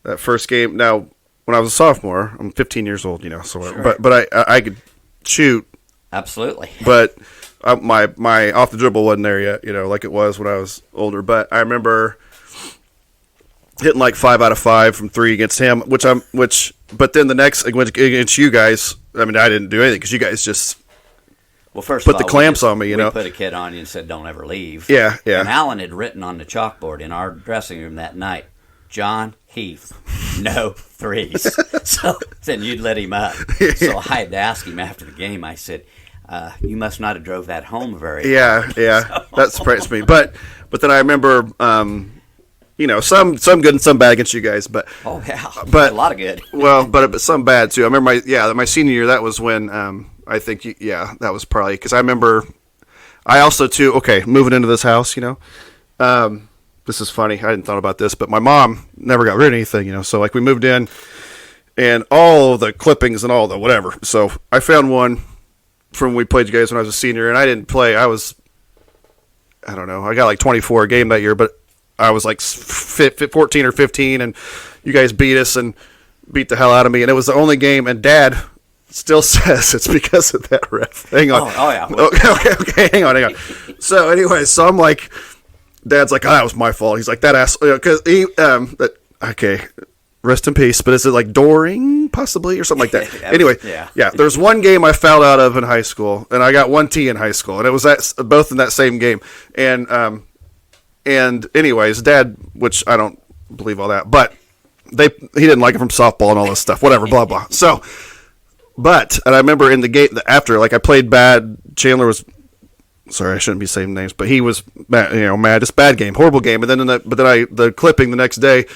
that first game, now, when I was a sophomore, I'm 15 years old, so, sure. but I could shoot. Absolutely. But my off the dribble wasn't there yet, like it was when I was older. But I remember hitting like 5 out of 5 from 3 against him, but then the next against you guys, I mean, I didn't do anything because you guys just first put the clamps on me, We put a kid on you and said, "Don't ever leave." Yeah. And Allen had written on the chalkboard in our dressing room that night, "John Heath, no threes." So then you'd let him up. So I had to ask him after the game. I said, "You must not have drove that home very far." Yeah. That surprised me. But then I remember, some good and some bad against you guys. But a lot of good. Well, but some bad too. I remember my senior year. That was when I think that was probably because I remember. I also too moving into this house. This is funny. I hadn't thought about this, but my mom never got rid of anything. So like we moved in, and all the clippings and all the whatever. So I found one from when we played you guys when I was a senior, and I didn't play. I don't know. I got like 24 a game that year, but I was like 14 or 15, and you guys beat us and beat the hell out of me, and it was the only game. And Dad still says it's because of that ref. Hang on. Oh yeah. Okay. Hang on. So anyway, I'm like, Dad's like, that was my fault. He's like, that ass, because okay. Rest in peace. But is it like Doring, possibly, or something like that? Anyway, yeah. There's one game I fouled out of in high school, and I got 1 T in high school, and it was both in that same game. And anyways, Dad, which I don't believe all that, but he didn't like it from softball and all this stuff, whatever, blah blah. So, and I remember in the game after, like I played bad. Chandler was. Sorry, I shouldn't be saying names, but he was mad. Just bad game, horrible game. And then the clipping the next day.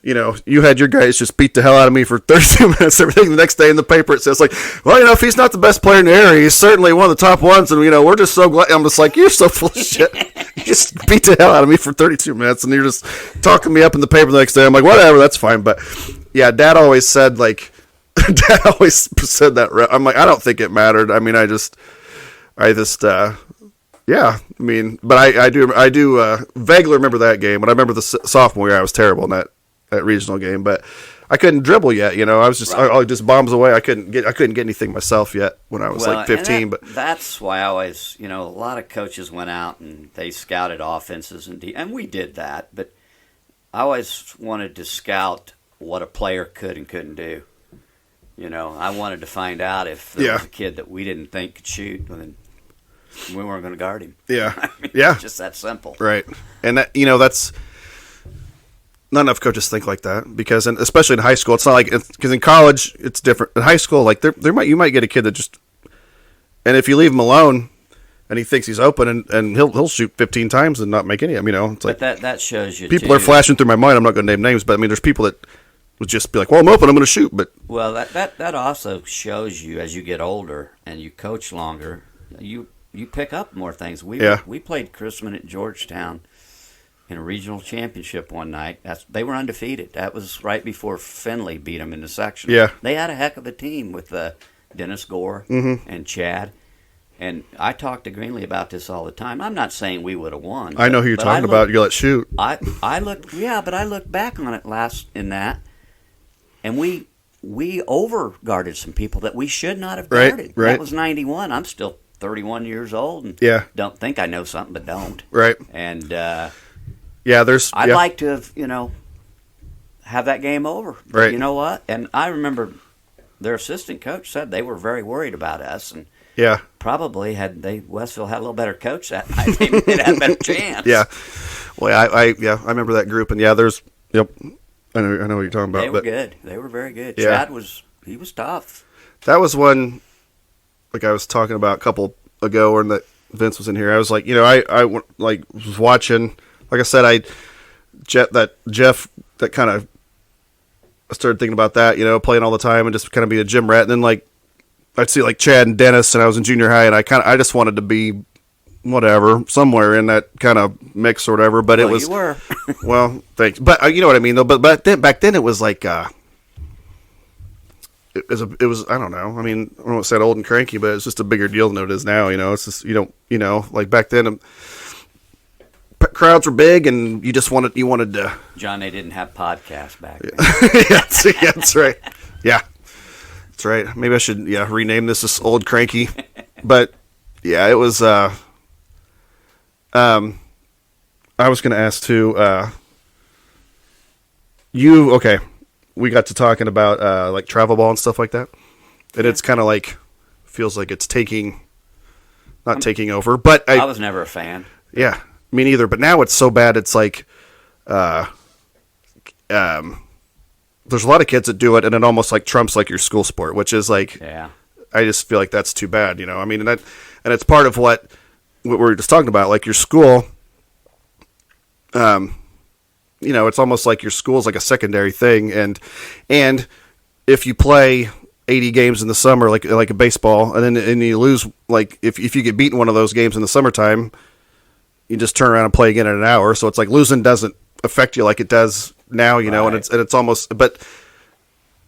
You had your guys just beat the hell out of me for 32 minutes. Everything the next day in the paper, it says like, well, if he's not the best player in the area, he's certainly one of the top ones. And, we're just so glad. I'm just like, you're so full of shit. You just beat the hell out of me for 32 minutes. And you're just talking me up in the paper the next day. I'm like, whatever, that's fine. But yeah, Dad always said that. I'm like, I don't think it mattered. I mean, yeah. I mean, but I do vaguely remember that game. But I remember the sophomore year, I was terrible in that regional game, but I couldn't dribble yet. I was just I just bombs away. I couldn't get anything myself yet when I was like 15. But that's why I always a lot of coaches went out and they scouted offenses and we did that. But I always wanted to scout what a player could and couldn't do. I wanted to find out if there was a kid that we didn't think could shoot, then we weren't going to guard him. Yeah, I mean, yeah, just that simple. Right, and that that's. Not enough coaches think like that because, and especially in high school, it's not like because in college it's different. In high school, like you might get a kid that just, and if you leave him alone, and he thinks he's open, and he'll shoot 15 times and not make any. It's like that shows you. People are flashing through my mind. I'm not going to name names, but I mean, there's people that would just be like, "Well, I'm open. I'm going to shoot." But that also shows you as you get older and you coach longer, you pick up more things. We played Chrisman at Georgetown in a regional championship one night. They were undefeated. That was right before Finley beat them in the section. Yeah. They had a heck of a team with Dennis Gore and Chad. And I talk to Greenlee about this all the time. I'm not saying we would have won. I know who you're talking about. You let shoot. I looked back on it and we over-guarded some people that we should not have guarded. Right. That was 91. I'm still 31 years old and don't think I know something, but don't. Right. And I'd like to have, have that game over. But right. You know what? And I remember their assistant coach said they were very worried about us. And probably Westville had a little better coach that night, maybe they'd had a better chance. Yeah. Well, I remember that group. And, there's, I know what you're talking about. They were good. They were very good. Yeah. Chad was tough. That was one, like I was talking about a couple ago when that Vince was in here. I was like, I was watching. Like I said, Jeff, that kind of, I started thinking about that, playing all the time and just kind of be a gym rat. And then like, I'd see like Chad and Dennis, and I was in junior high, and I just wanted to be whatever, somewhere in that kind of mix or whatever. But it was, you were. Well, thanks. But you know what I mean though. But back then it was like, it was I don't know. I mean, I don't want to say old and cranky, but it's just a bigger deal than it is now. It's just like back then. Crowds were big, and you wanted to. John, they didn't have podcasts back then. Yeah, that's right. Yeah. That's right. Maybe I should rename this Old Cranky. But yeah, it was. I was going to ask too. We got to talking about like travel ball and stuff like that, and it's kind of like feels like it's not taking over. But I was never a fan. Yeah, me neither. But now it's so bad. It's like, there's a lot of kids that do it, and it almost like trumps like your school sport, which is like, yeah. I just feel like that's too bad. I mean, and it's part of what we were just talking about, like your school. It's almost like your school's like a secondary thing, and if you play 80 games in the summer, like a baseball, and you lose, like if you get beaten one of those games in the summertime, you just turn around and play again in an hour. So it's like losing doesn't affect you like it does now, right. And it's almost, but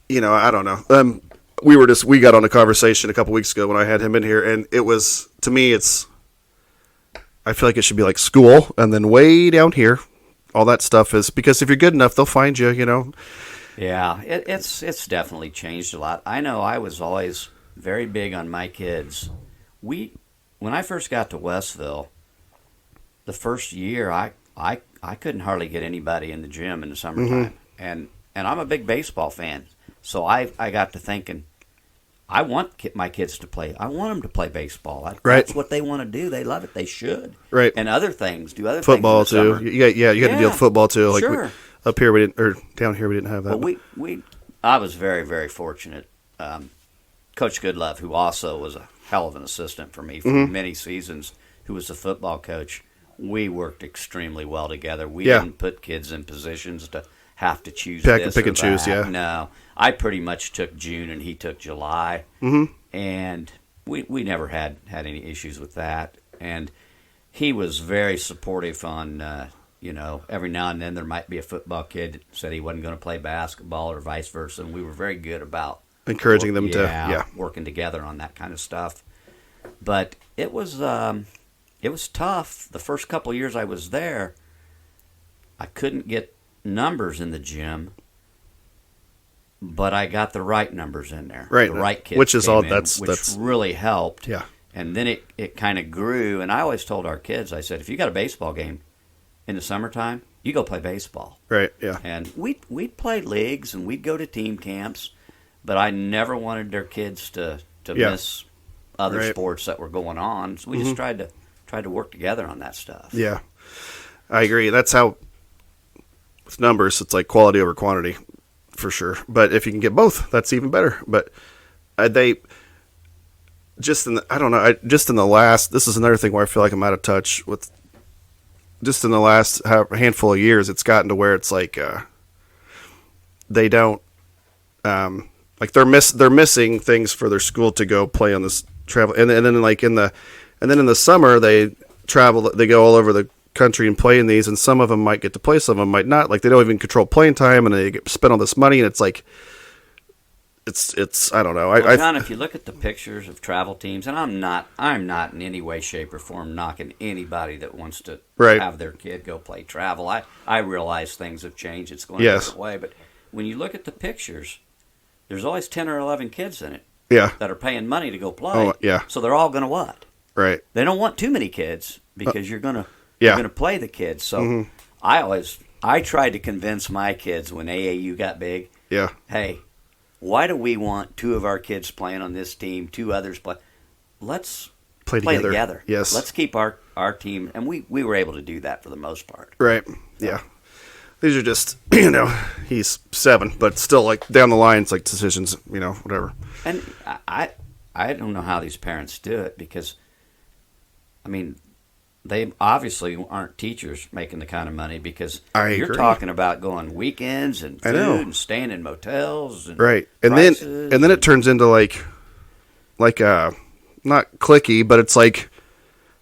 I don't know. We got on a conversation a couple weeks ago when I had him in here, and it was, to me, I feel like it should be like school, and then way down here, all that stuff is, because if you're good enough, they'll find you, Yeah, it's definitely changed a lot. I know I was always very big on my kids. When I first got to Westville, the first year I couldn't hardly get anybody in the gym in the summertime, and I'm a big baseball fan, so I got to thinking, I want my kids to play. I want them to play baseball. Right. That's what they want to do. They love it. They should. Right. And other things. Do other football things in the too. summer. You got to deal with football too. Like sure. Up here we didn't, or down here we didn't have that. Well, I was very, very fortunate. Coach Goodlove, who also was a hell of an assistant for me for many seasons, who was a football coach, we worked extremely well together. We didn't put kids in positions to have to choose pick this and or choose. that. Yeah. No, I pretty much took June and he took July, and we never had any issues with that. And he was very supportive on. Every now and then there might be a football kid that said he wasn't going to play basketball or vice versa, and we were very good about encouraging them to working together on that kind of stuff. But it was tough. The first couple of years I was there, I couldn't get numbers in the gym, but I got the right numbers in there. Right, the right kids, which is all that's really helped. Yeah, and then it kind of grew. And I always told our kids, I said, if you got a baseball game in the summertime, you go play baseball. Right, yeah. And we'd play leagues and we'd go to team camps, but I never wanted their kids to miss other sports that were going on. So we just tried to work together on that stuff. Yeah, I agree. That's how, with numbers, it's like quality over quantity, for sure. But if you can get both, that's even better. But just in the last, this is another thing where I feel like I'm out of touch with. Just in the last handful of years, it's gotten to where it's like they don't like they're missing things for their school to go play on this travel, and then in the summer they travel, they go all over the country and play in these, and some of them might get to play, some of them might not. Like they don't even control playing time, and they spend all this money, and it's like it's I don't know. Well, John, if you look at the pictures of travel teams, and I'm not in any way, shape, or form knocking anybody that wants to have their kid go play travel. I realize things have changed; it's going a different way. But when you look at the pictures, there's always 10 or 11 kids in it. Yeah. That are paying money to go play. Oh, yeah. So they're all going to what? Right. They don't want too many kids because you're going to play the kids. So I tried to convince my kids when AAU got big. Yeah. Hey, why do we want 2 of our kids playing on this team, 2 others play? Let's play together. Yes. Let's keep our team, and we were able to do that for the most part. Right. Yeah. These are just, he's 7, but still, like, down the line, it's like decisions, whatever. And I don't know how these parents do it because, I mean, they obviously aren't teachers making the kind of money because you're talking about going weekends and food and staying in motels and and then it turns into like not cliquey, but it's like,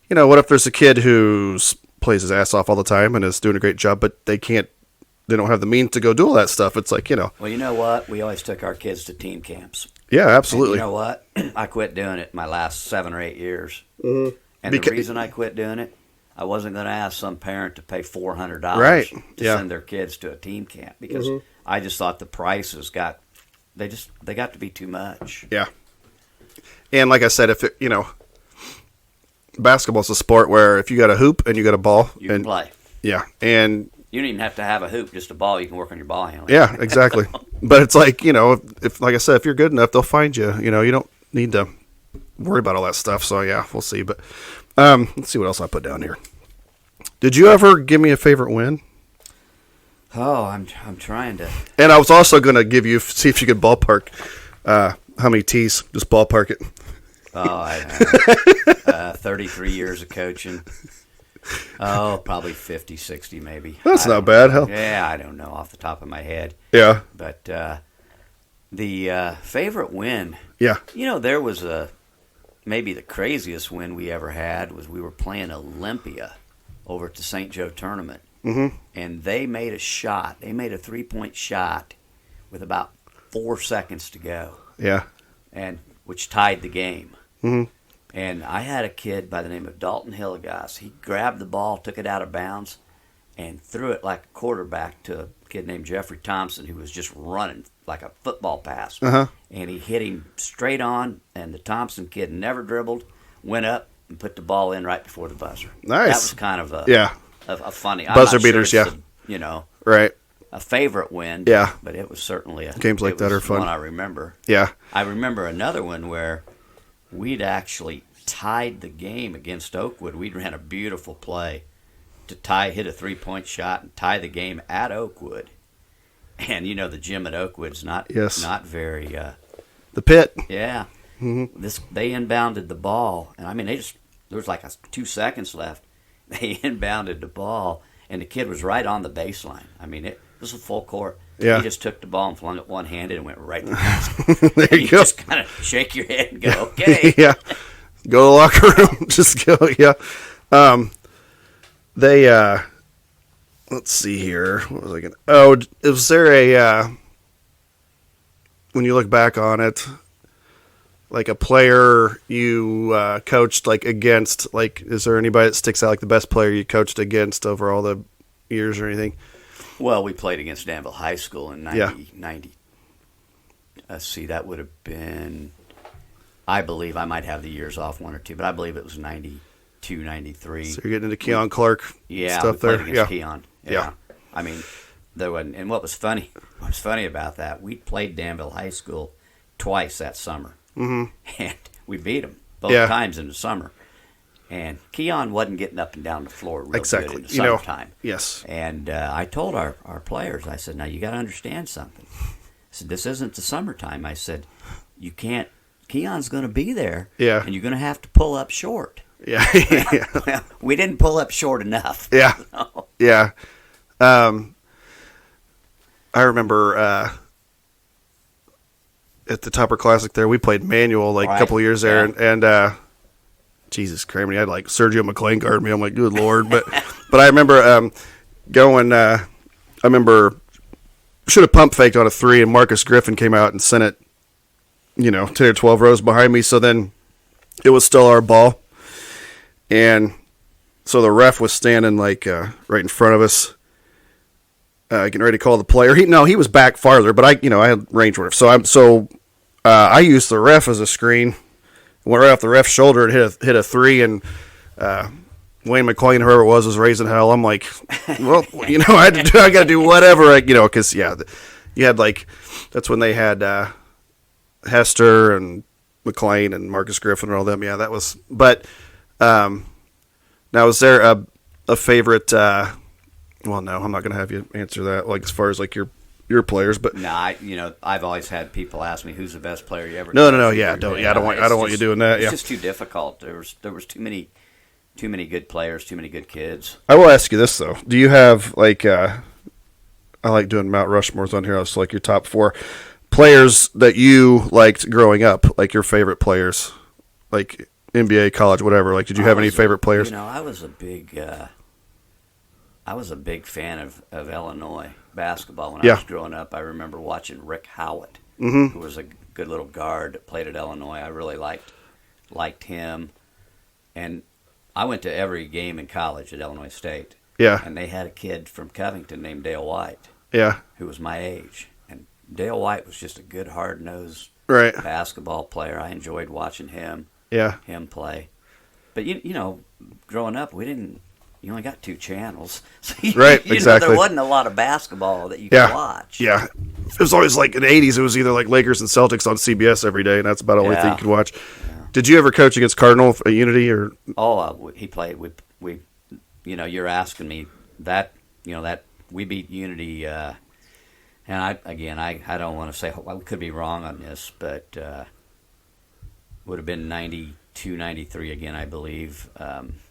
what if there's a kid who plays his ass off all the time and is doing a great job, but they don't have the means to go do all that stuff. It's like, Well, you know what? We always took our kids to team camps. Yeah, absolutely. And you know what? I quit doing it my last 7 or 8 years. Mm-hmm. And the reason I quit doing it, I wasn't going to ask some parent to pay $400 to send their kids to a team camp because I just thought the prices got they got to be too much. Yeah. And like I said, if it, basketball's a sport where if you got a hoop and you got a ball, You can play. Yeah, and You don't even have to have a hoop, just a ball. You can work on your ball handling. Yeah, exactly. But it's like, if like I said, if you're good enough, they'll find you. You don't need to worry about all that stuff. So yeah, we'll see. But let's see what else I put down here. Did you ever give me a favorite win? Oh, I'm trying to. And I was also going to see if you could ballpark how many tees. Just ballpark it. Oh, 33 years of coaching. Oh, probably 50, 60 maybe. That's not bad. Hell. Yeah, I don't know off the top of my head. Yeah. But the favorite win. Yeah. There was maybe the craziest win we ever had was we were playing Olympia over at the St. Joe tournament. Mm-hmm. And they made a shot. They made a 3-point shot with about 4 seconds to go. Yeah. And which tied the game. Mm-hmm. And I had a kid by the name of Dalton Hillegas. He grabbed the ball, took it out of bounds, and threw it like a quarterback to a kid named Jeffrey Thompson, who was just running like a football pass. Uh-huh. And he hit him straight on, and the Thompson kid never dribbled, went up, and put the ball in right before the buzzer. Nice. That was kind of a funny buzzer beaters. Sure yeah. Right. A favorite win. Yeah. But it was certainly games like that are fun. One I remember. Yeah. I remember another one where we'd actually tied the game against Oakwood. We ran a beautiful play to hit a 3-point shot and tie the game at Oakwood. And the gym at Oakwood's not very. The pit. Yeah. Mm-hmm. They inbounded the ball, and I mean there was like 2 seconds left. They inbounded the ball, and the kid was right on the baseline. I mean it was a full court. Yeah. He just took the ball and flung it one-handed and went right to the basket. There you go. Just kind of shake your head and go, okay. Yeah. Go to the locker room. Just go. Yeah. They, let's see here. What was I going to, was there when you look back on it, like a player you coached against, is there anybody that sticks out like the best player you coached against over all the years or anything? Well, we played against Danville High School in 90. Let's see, that would have been, I believe, I might have the years off 1 or 2, but I believe it was 92, 93. So you're getting into Keon Clark stuff we there? Played against Keon. Yeah. I mean, there wasn't, and what was funny about that, we played Danville High School twice that summer. Mm-hmm. And we beat them both times in the summer. And Keon wasn't getting up and down the floor real good in the summertime. Yes. And I told our players, I said, now you got to understand something. I said, this isn't the summertime. I said, you can't, Keon's going to be there. Yeah. And you're going to have to pull up short. Yeah. Well, we didn't pull up short enough. Yeah. So. Yeah. I remember at the Topper Classic there, we played Manual a couple of years there, and Jesus Christ, I had Sergio McLean guard me. I'm like, good Lord. But I remember going, I should have pump faked on a 3, and Marcus Griffin came out and sent it, 10 or 12 rows behind me. So then it was still our ball. And so the ref was standing right in front of us, getting ready to call the player. He was back farther, but I had range with him. So I used the ref as a screen. Went right off the ref's shoulder and hit a 3, and Wayne McLean, whoever it was raising hell. I'm like, well, I got to do whatever, because you had that's when they had Hester and McLean and Marcus Griffin and all them. Yeah, that was. But now, is there a favorite? Well, no, I'm not going to have you answer that. As far as your players, but no, I've always had people ask me who's the best player you ever. No, I don't want you doing that. It's just too difficult. There was too many good players, too many good kids. I will ask you this though: do you have I like doing Mount Rushmores on here. It's your top 4 players that you liked growing up, your favorite players, NBA, college, whatever. Did you have any favorite players? I was a big fan of Illinois basketball when I was growing up. I remember watching Rick Howitt, who was a good little guard that played at Illinois. I really liked him. And I went to every game in college at Illinois State. Yeah. And they had a kid from Covington named Dale White. Yeah. Who was my age. And Dale White was just a good, hard-nosed right. basketball player. I enjoyed watching him play. But, you know, growing up, you only got 2 channels. So right, exactly. There wasn't a lot of basketball that you could watch. Yeah. It was always like in the 80s, it was either like Lakers and Celtics on CBS every day, and that's about the only thing you could watch. Yeah. Did you ever coach against Cardinal at Unity? Or? Oh, he played. We, you know, you're asking me that, you know, that we beat Unity. And I don't want to say, we could be wrong on this, but would have been 92, 93 again, I believe.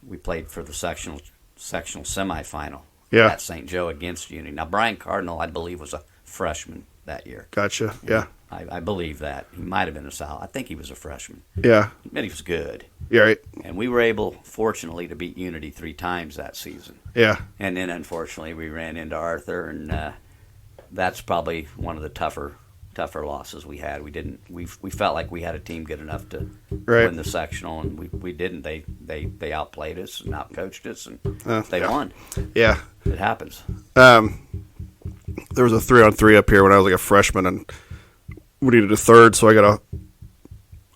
We played for the sectional semifinal at St. Joe against Unity. Now, Brian Cardinal, I believe, was a freshman that year. Gotcha, yeah. I believe that. He might have been a sophomore. I think he was a freshman. Yeah. But he was good. Yeah, right. And we were able, fortunately, to beat Unity 3 times that season. Yeah. And then, unfortunately, we ran into Arthur, and that's probably one of the tougher losses we had. We felt like we had a team good enough to win the sectional, and we didn't. They outplayed us and outcoached us, and they won. Yeah. It happens. There was a 3-on-3 up here when I was like a freshman, and we needed a third, so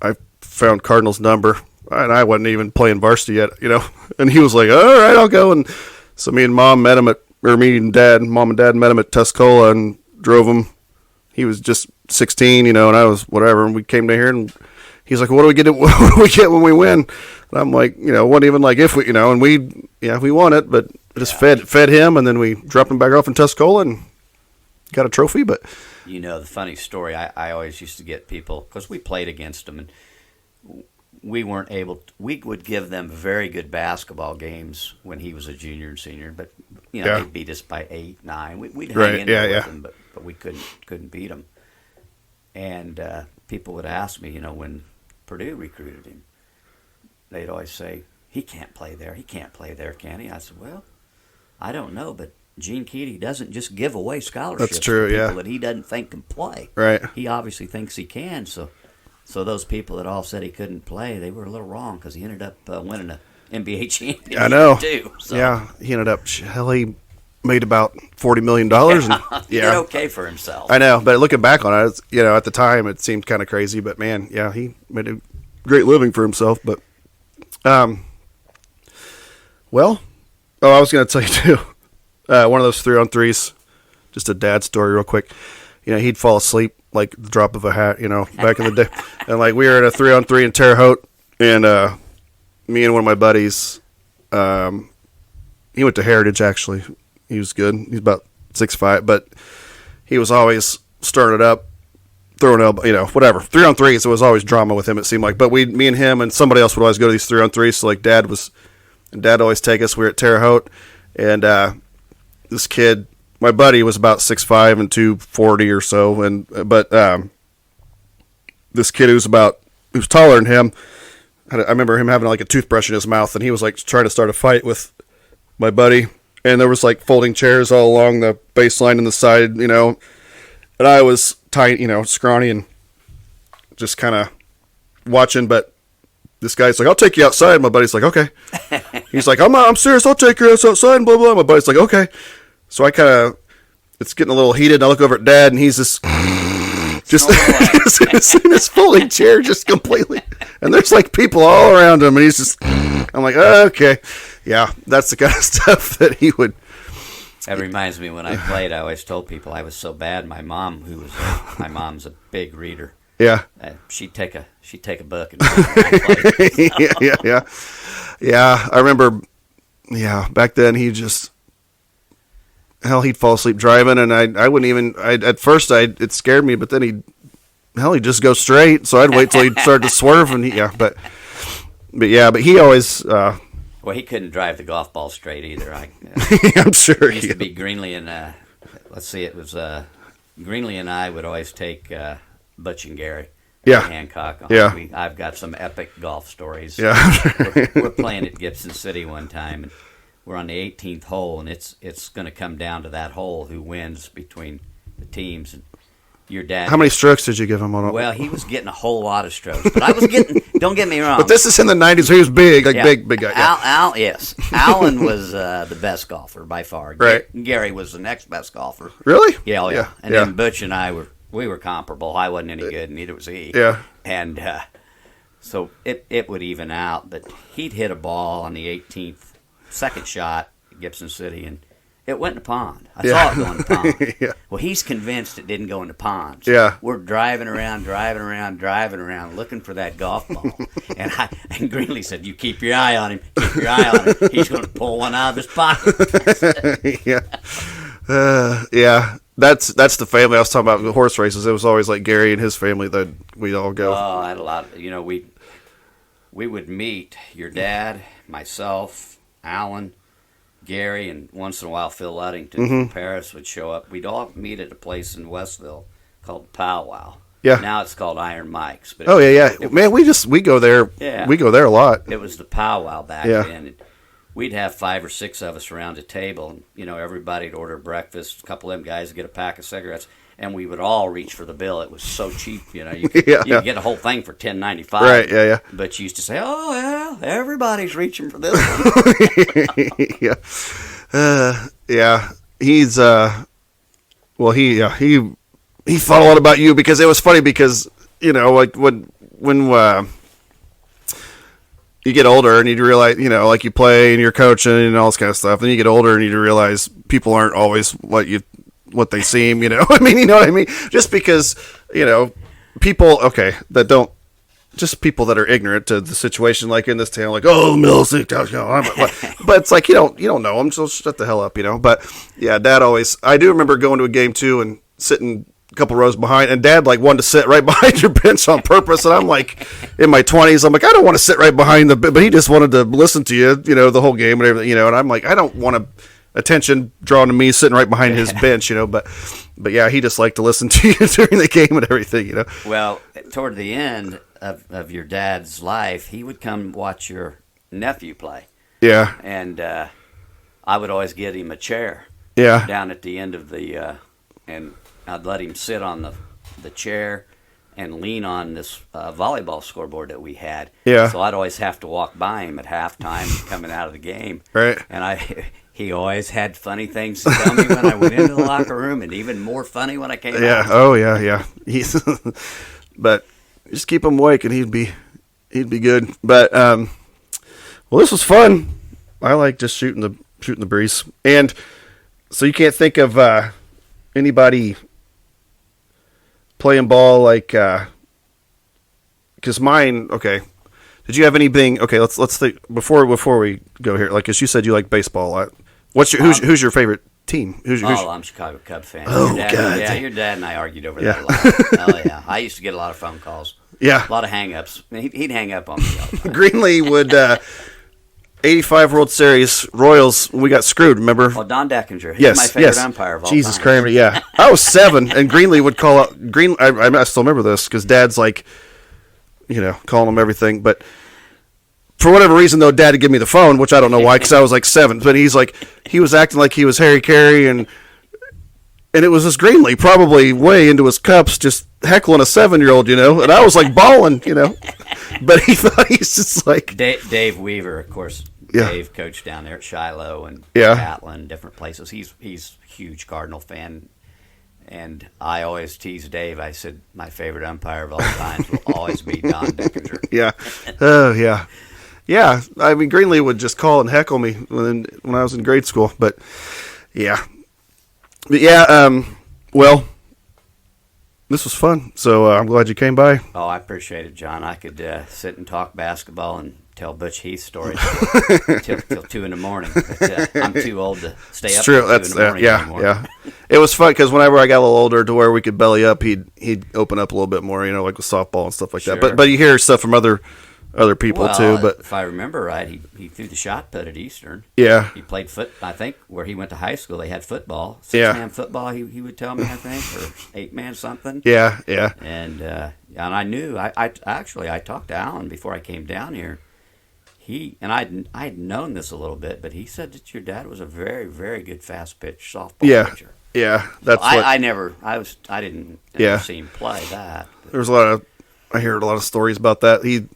I found Cardinal's number, and I wasn't even playing varsity yet, you know. And he was like, "All right, I'll go." And so me and Mom met him Mom and Dad met him at Tuscola and drove him. He was just 16, you know, and I was whatever. And we came to here, and he's like, "What do we get? What do we get when we win?" And I'm like, you know, wasn't even like if we, you know, and we won it, but just fed him, and then we dropped him back off in Tuscola and got a trophy. But you know, the funny story, I always used to get people, because we played against them, and we weren't able to, we would give them very good basketball games when he was a junior and senior, but you know, they beat us by 8, 9. We'd hang in there with them, but we couldn't beat them. And people would ask me, you know, when Purdue recruited him, they'd always say, "He can't play there. He can't play there, can he?" I said, "Well, I don't know, but Gene Keady doesn't just give away scholarships to people that he doesn't think can play. Right. He obviously thinks he can. So those people that all said he couldn't play, they were a little wrong, because he ended up winning an NBA championship. I know. Too. So. Yeah, he ended up. He made about $40 million. And, he did okay for himself. I know, but looking back on it, you know, at the time it seemed kind of crazy. But man, yeah, he made a great living for himself. But, I was going to tell you too. One of those 3-on-3s, just a dad story real quick. You know, he'd fall asleep like the drop of a hat, you know, back in the day. And like we were at a 3-on-3 in Terre Haute, and me and one of my buddies, he went to Heritage actually. He was good. He's about 6'5", but he was always stirring it up, throwing elbow, you know, whatever. 3-on-3s, it was always drama with him, it seemed like. But me and him and somebody else would always go to these 3-on-3s. So like Dad would always take us. We were at Terre Haute, and this kid, my buddy, was about 6'5" and 240 or so, but this kid who was taller than him, I remember him having like a toothbrush in his mouth, and he was like trying to start a fight with my buddy, and there was like folding chairs all along the baseline and the side, you know, and I was tiny, you know, scrawny, and just kind of watching, but this guy's like, "I'll take you outside." My buddy's like, "Okay." He's like, I'm serious, I'll take your ass outside, and blah, blah. My buddy's like, "Okay." So it's getting a little heated, and I look over at Dad, and he's just in his folding chair, just completely. And there's like people all around him, and he's just, I'm like, "Oh, okay." Yeah, that's the kind of stuff that he would. That reminds me, when I played, I always told people I was so bad. My mom, my mom's a big reader. Yeah. She'd take a book and play. Yeah. I remember. Yeah, back then he'd fall asleep driving, and I wouldn't even. At first it scared me, but then he'd just go straight. So I'd wait till he'd start to swerve, and but he always. Well, he couldn't drive the golf ball straight either. I'm sure. It used to be Greenlee and let's see, it was Greenlee and I would always take Butch and Gary. Hancock. I've got some epic golf stories. Yeah. we're playing at Gibson City one time, and we're on the 18th hole, and it's going to come down to that hole who wins between the teams. And your dad. How many strokes did you give him on it? Well, he was getting a whole lot of strokes, but I was getting. Don't get me wrong. But this is in the '90s. He was big, big guy. Yeah. Yes. Allen was the best golfer by far. Right. Gary was the next best golfer. Really? Yeah. And then Butch and I we were comparable. I wasn't any good, and neither was he. Yeah. And so it would even out. But he'd hit a ball on the 18th, second shot at Gibson City, and it went in the pond. I saw it go in the pond. Yeah. Well, he's convinced it didn't go in the pond. So Yeah. we're driving around, looking for that golf ball. And Greenlee said, "You keep your eye on him. Keep your eye on him. He's going to pull one out of his pocket." Yeah. Yeah. That's the family I was talking about, the horse races. It was always like Gary and his family that we'd all go. Oh, I had a lot. We would meet your dad, myself, Allen, Gary, and once in a while Phil Luddington from Paris would show up. We'd all meet at a place in Westville called Pow Wow. Yeah. Now it's called Iron Mike's. But Man, we go there. Yeah. We go there a lot. It was the Pow Wow back Yeah. then. And we'd have 5 or 6 of us around a table, and everybody'd order breakfast. A couple of them guys would get a pack of cigarettes, and we would all reach for the bill. It was so cheap, you could get a whole thing for $10.95. Right? Yeah. But you used to say, "Oh yeah, everybody's reaching for this one." Yeah. Yeah. He's he thought a lot about you, because it was funny, because like when you get older and you realize, like you play and you're coaching and all this kind of stuff. Then you get older and you realize people aren't always what they seem. I mean, you know what I mean? Just because people people that are ignorant to the situation, like in this town, like, "Oh, Millis, but it's like you don't know them, so shut the hell up, But yeah, Dad always. I do remember going to a game too and sitting a couple rows behind, and Dad like wanted to sit right behind your bench on purpose, and I'm like in my 20s, I'm like, I don't want to sit right behind but he just wanted to listen to you, the whole game and everything, and I'm like, I don't want attention drawn to me sitting right behind his bench, but yeah, he just liked to listen to you during the game and everything, Well, toward the end of your dad's life, he would come watch your nephew play. Yeah. And I would always get him a chair. Yeah. Down at the end of the and I'd let him sit on the chair and lean on this volleyball scoreboard that we had. Yeah. So I'd always have to walk by him at halftime coming out of the game. Right. And he always had funny things to tell me when I went into the locker room, and even more funny when I came out. Yeah. Oh yeah. He's but just keep him awake and he'd be good. But well, this was fun. I like just shooting the breeze. And so you can't think of anybody playing ball like because mine. Okay, did you have anything? Okay, let's think before we go here. Like, as you said, you like baseball a lot. Who's your favorite team? I'm a Chicago Cub fan. Oh, God. Yeah, your dad and I argued over that a lot. Oh yeah, I used to get a lot of phone calls. Yeah, a lot of hang-ups. He'd hang up on me all the time. Greenlee would 85 World Series Royals. We got screwed. Remember? Oh, Don Deckinger. He's my favorite umpire of all Jesus time. Kramer. Yeah, I was 7, and Greenlee would call out I still remember this because Dad's like, calling him everything. But for whatever reason, though, Dad would give me the phone, which I don't know why, because I was like 7. But he was acting like he was Harry Carey, and it was this Greenlee, probably way into his cups, just heckling a 7-year-old, and I was like bawling, but he thought he's just like Dave Weaver, of course. Yeah. Dave coached down there at Shiloh and Catlin, different places. He's a huge Cardinal fan, and I always tease Dave. I said my favorite umpire of all time will always be Don Deckinger. Yeah. Oh yeah. Yeah. I mean, Greenlee would just call and heckle me when I was in grade school, but yeah. But yeah, well, this was fun, so I'm glad you came by. Oh, I appreciate it, John. I could sit and talk basketball and tell Butch Heath stories till 2 in the morning. But I'm too old to stay up till 2 in the morning anymore. Yeah. It was fun because whenever I got a little older to where we could belly up, he'd open up a little bit more, like with softball and stuff like that. But you hear stuff from other people too. But if I remember right, he threw the shot put at Eastern. Yeah. He played I think where he went to high school, they had football, 6-man football. He would tell me, I think, or 8-man something. Yeah. And I knew I talked to Allen before I came down here. I'd known this a little bit, but he said that your dad was a very, very good fast pitch softball pitcher. Yeah. That's I didn't see him play that. There was I heard a lot of stories about that. He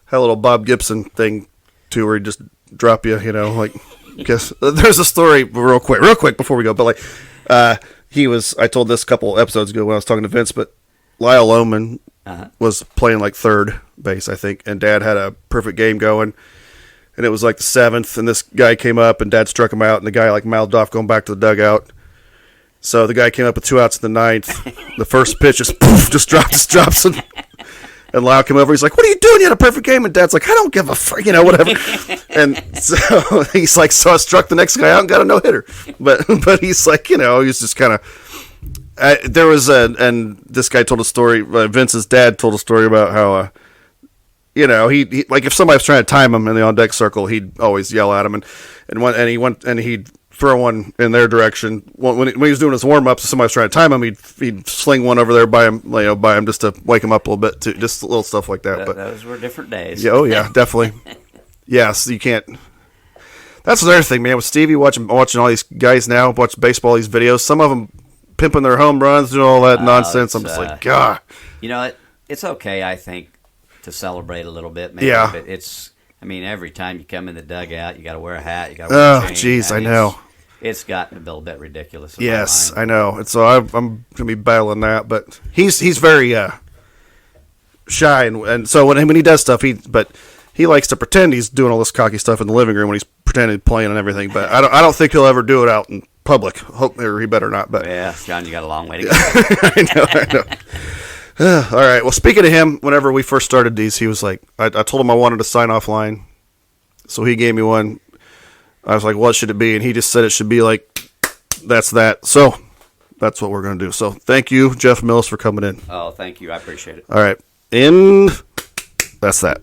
had a little Bob Gibson thing too, where he'd just drop you, like. Because there's a story real quick before we go, but I told this a couple episodes ago when I was talking to Vince, but Lyle Lohman was playing like third base, I think, and Dad had a perfect game going, and it was like the 7th, and this guy came up, and Dad struck him out, and the guy like mouthed off going back to the dugout. So the guy came up with 2 outs in the 9th. The first pitch just poof, just drops him. And Lyle came over. He's like, "What are you doing? You had a perfect game." And Dad's like, "I don't give a fuck, whatever." And so he's like, "So I struck the next guy out and got a no hitter." But he's like, he's just kind of. There was and this guy told a story. Vince's dad told a story about how, he like if somebody was trying to time him in the on deck circle, he'd always yell at him, and he'd throw one in their direction. When he was doing his warm ups, if somebody was trying to time him, he'd sling one over there by him, just to wake him up a little bit, too, just little stuff like that. But those were different days. Yeah, oh yeah, definitely. Yes, you can't. That's the other thing, man. With Stevie watching all these guys now watch baseball, these videos. Some of them pimping their home runs, doing all that nonsense. I'm just like, God. It's okay, I think, to celebrate a little bit. Maybe, yeah. But every time you come in the dugout, you got to wear a hat. You got to wear a chain. Oh, jeez, I know. It's gotten a little bit ridiculous. Yes, I know. And so I'm going to be battling that. But he's very shy. And so when he does stuff, he likes to pretend he's doing all this cocky stuff in the living room when he's pretending playing and everything. But I don't think he'll ever do it out in public. He better not. But yeah, John, you got a long way to go. I know. All right. Well, speaking of him, whenever we first started these, he was like, I told him I wanted a sign-off line. So he gave me one. I was like, what should it be? And he just said it should be like, that's that. So that's what we're going to do. So thank you, Jeff Millis, for coming in. Oh, thank you. I appreciate it. All right. And that's that.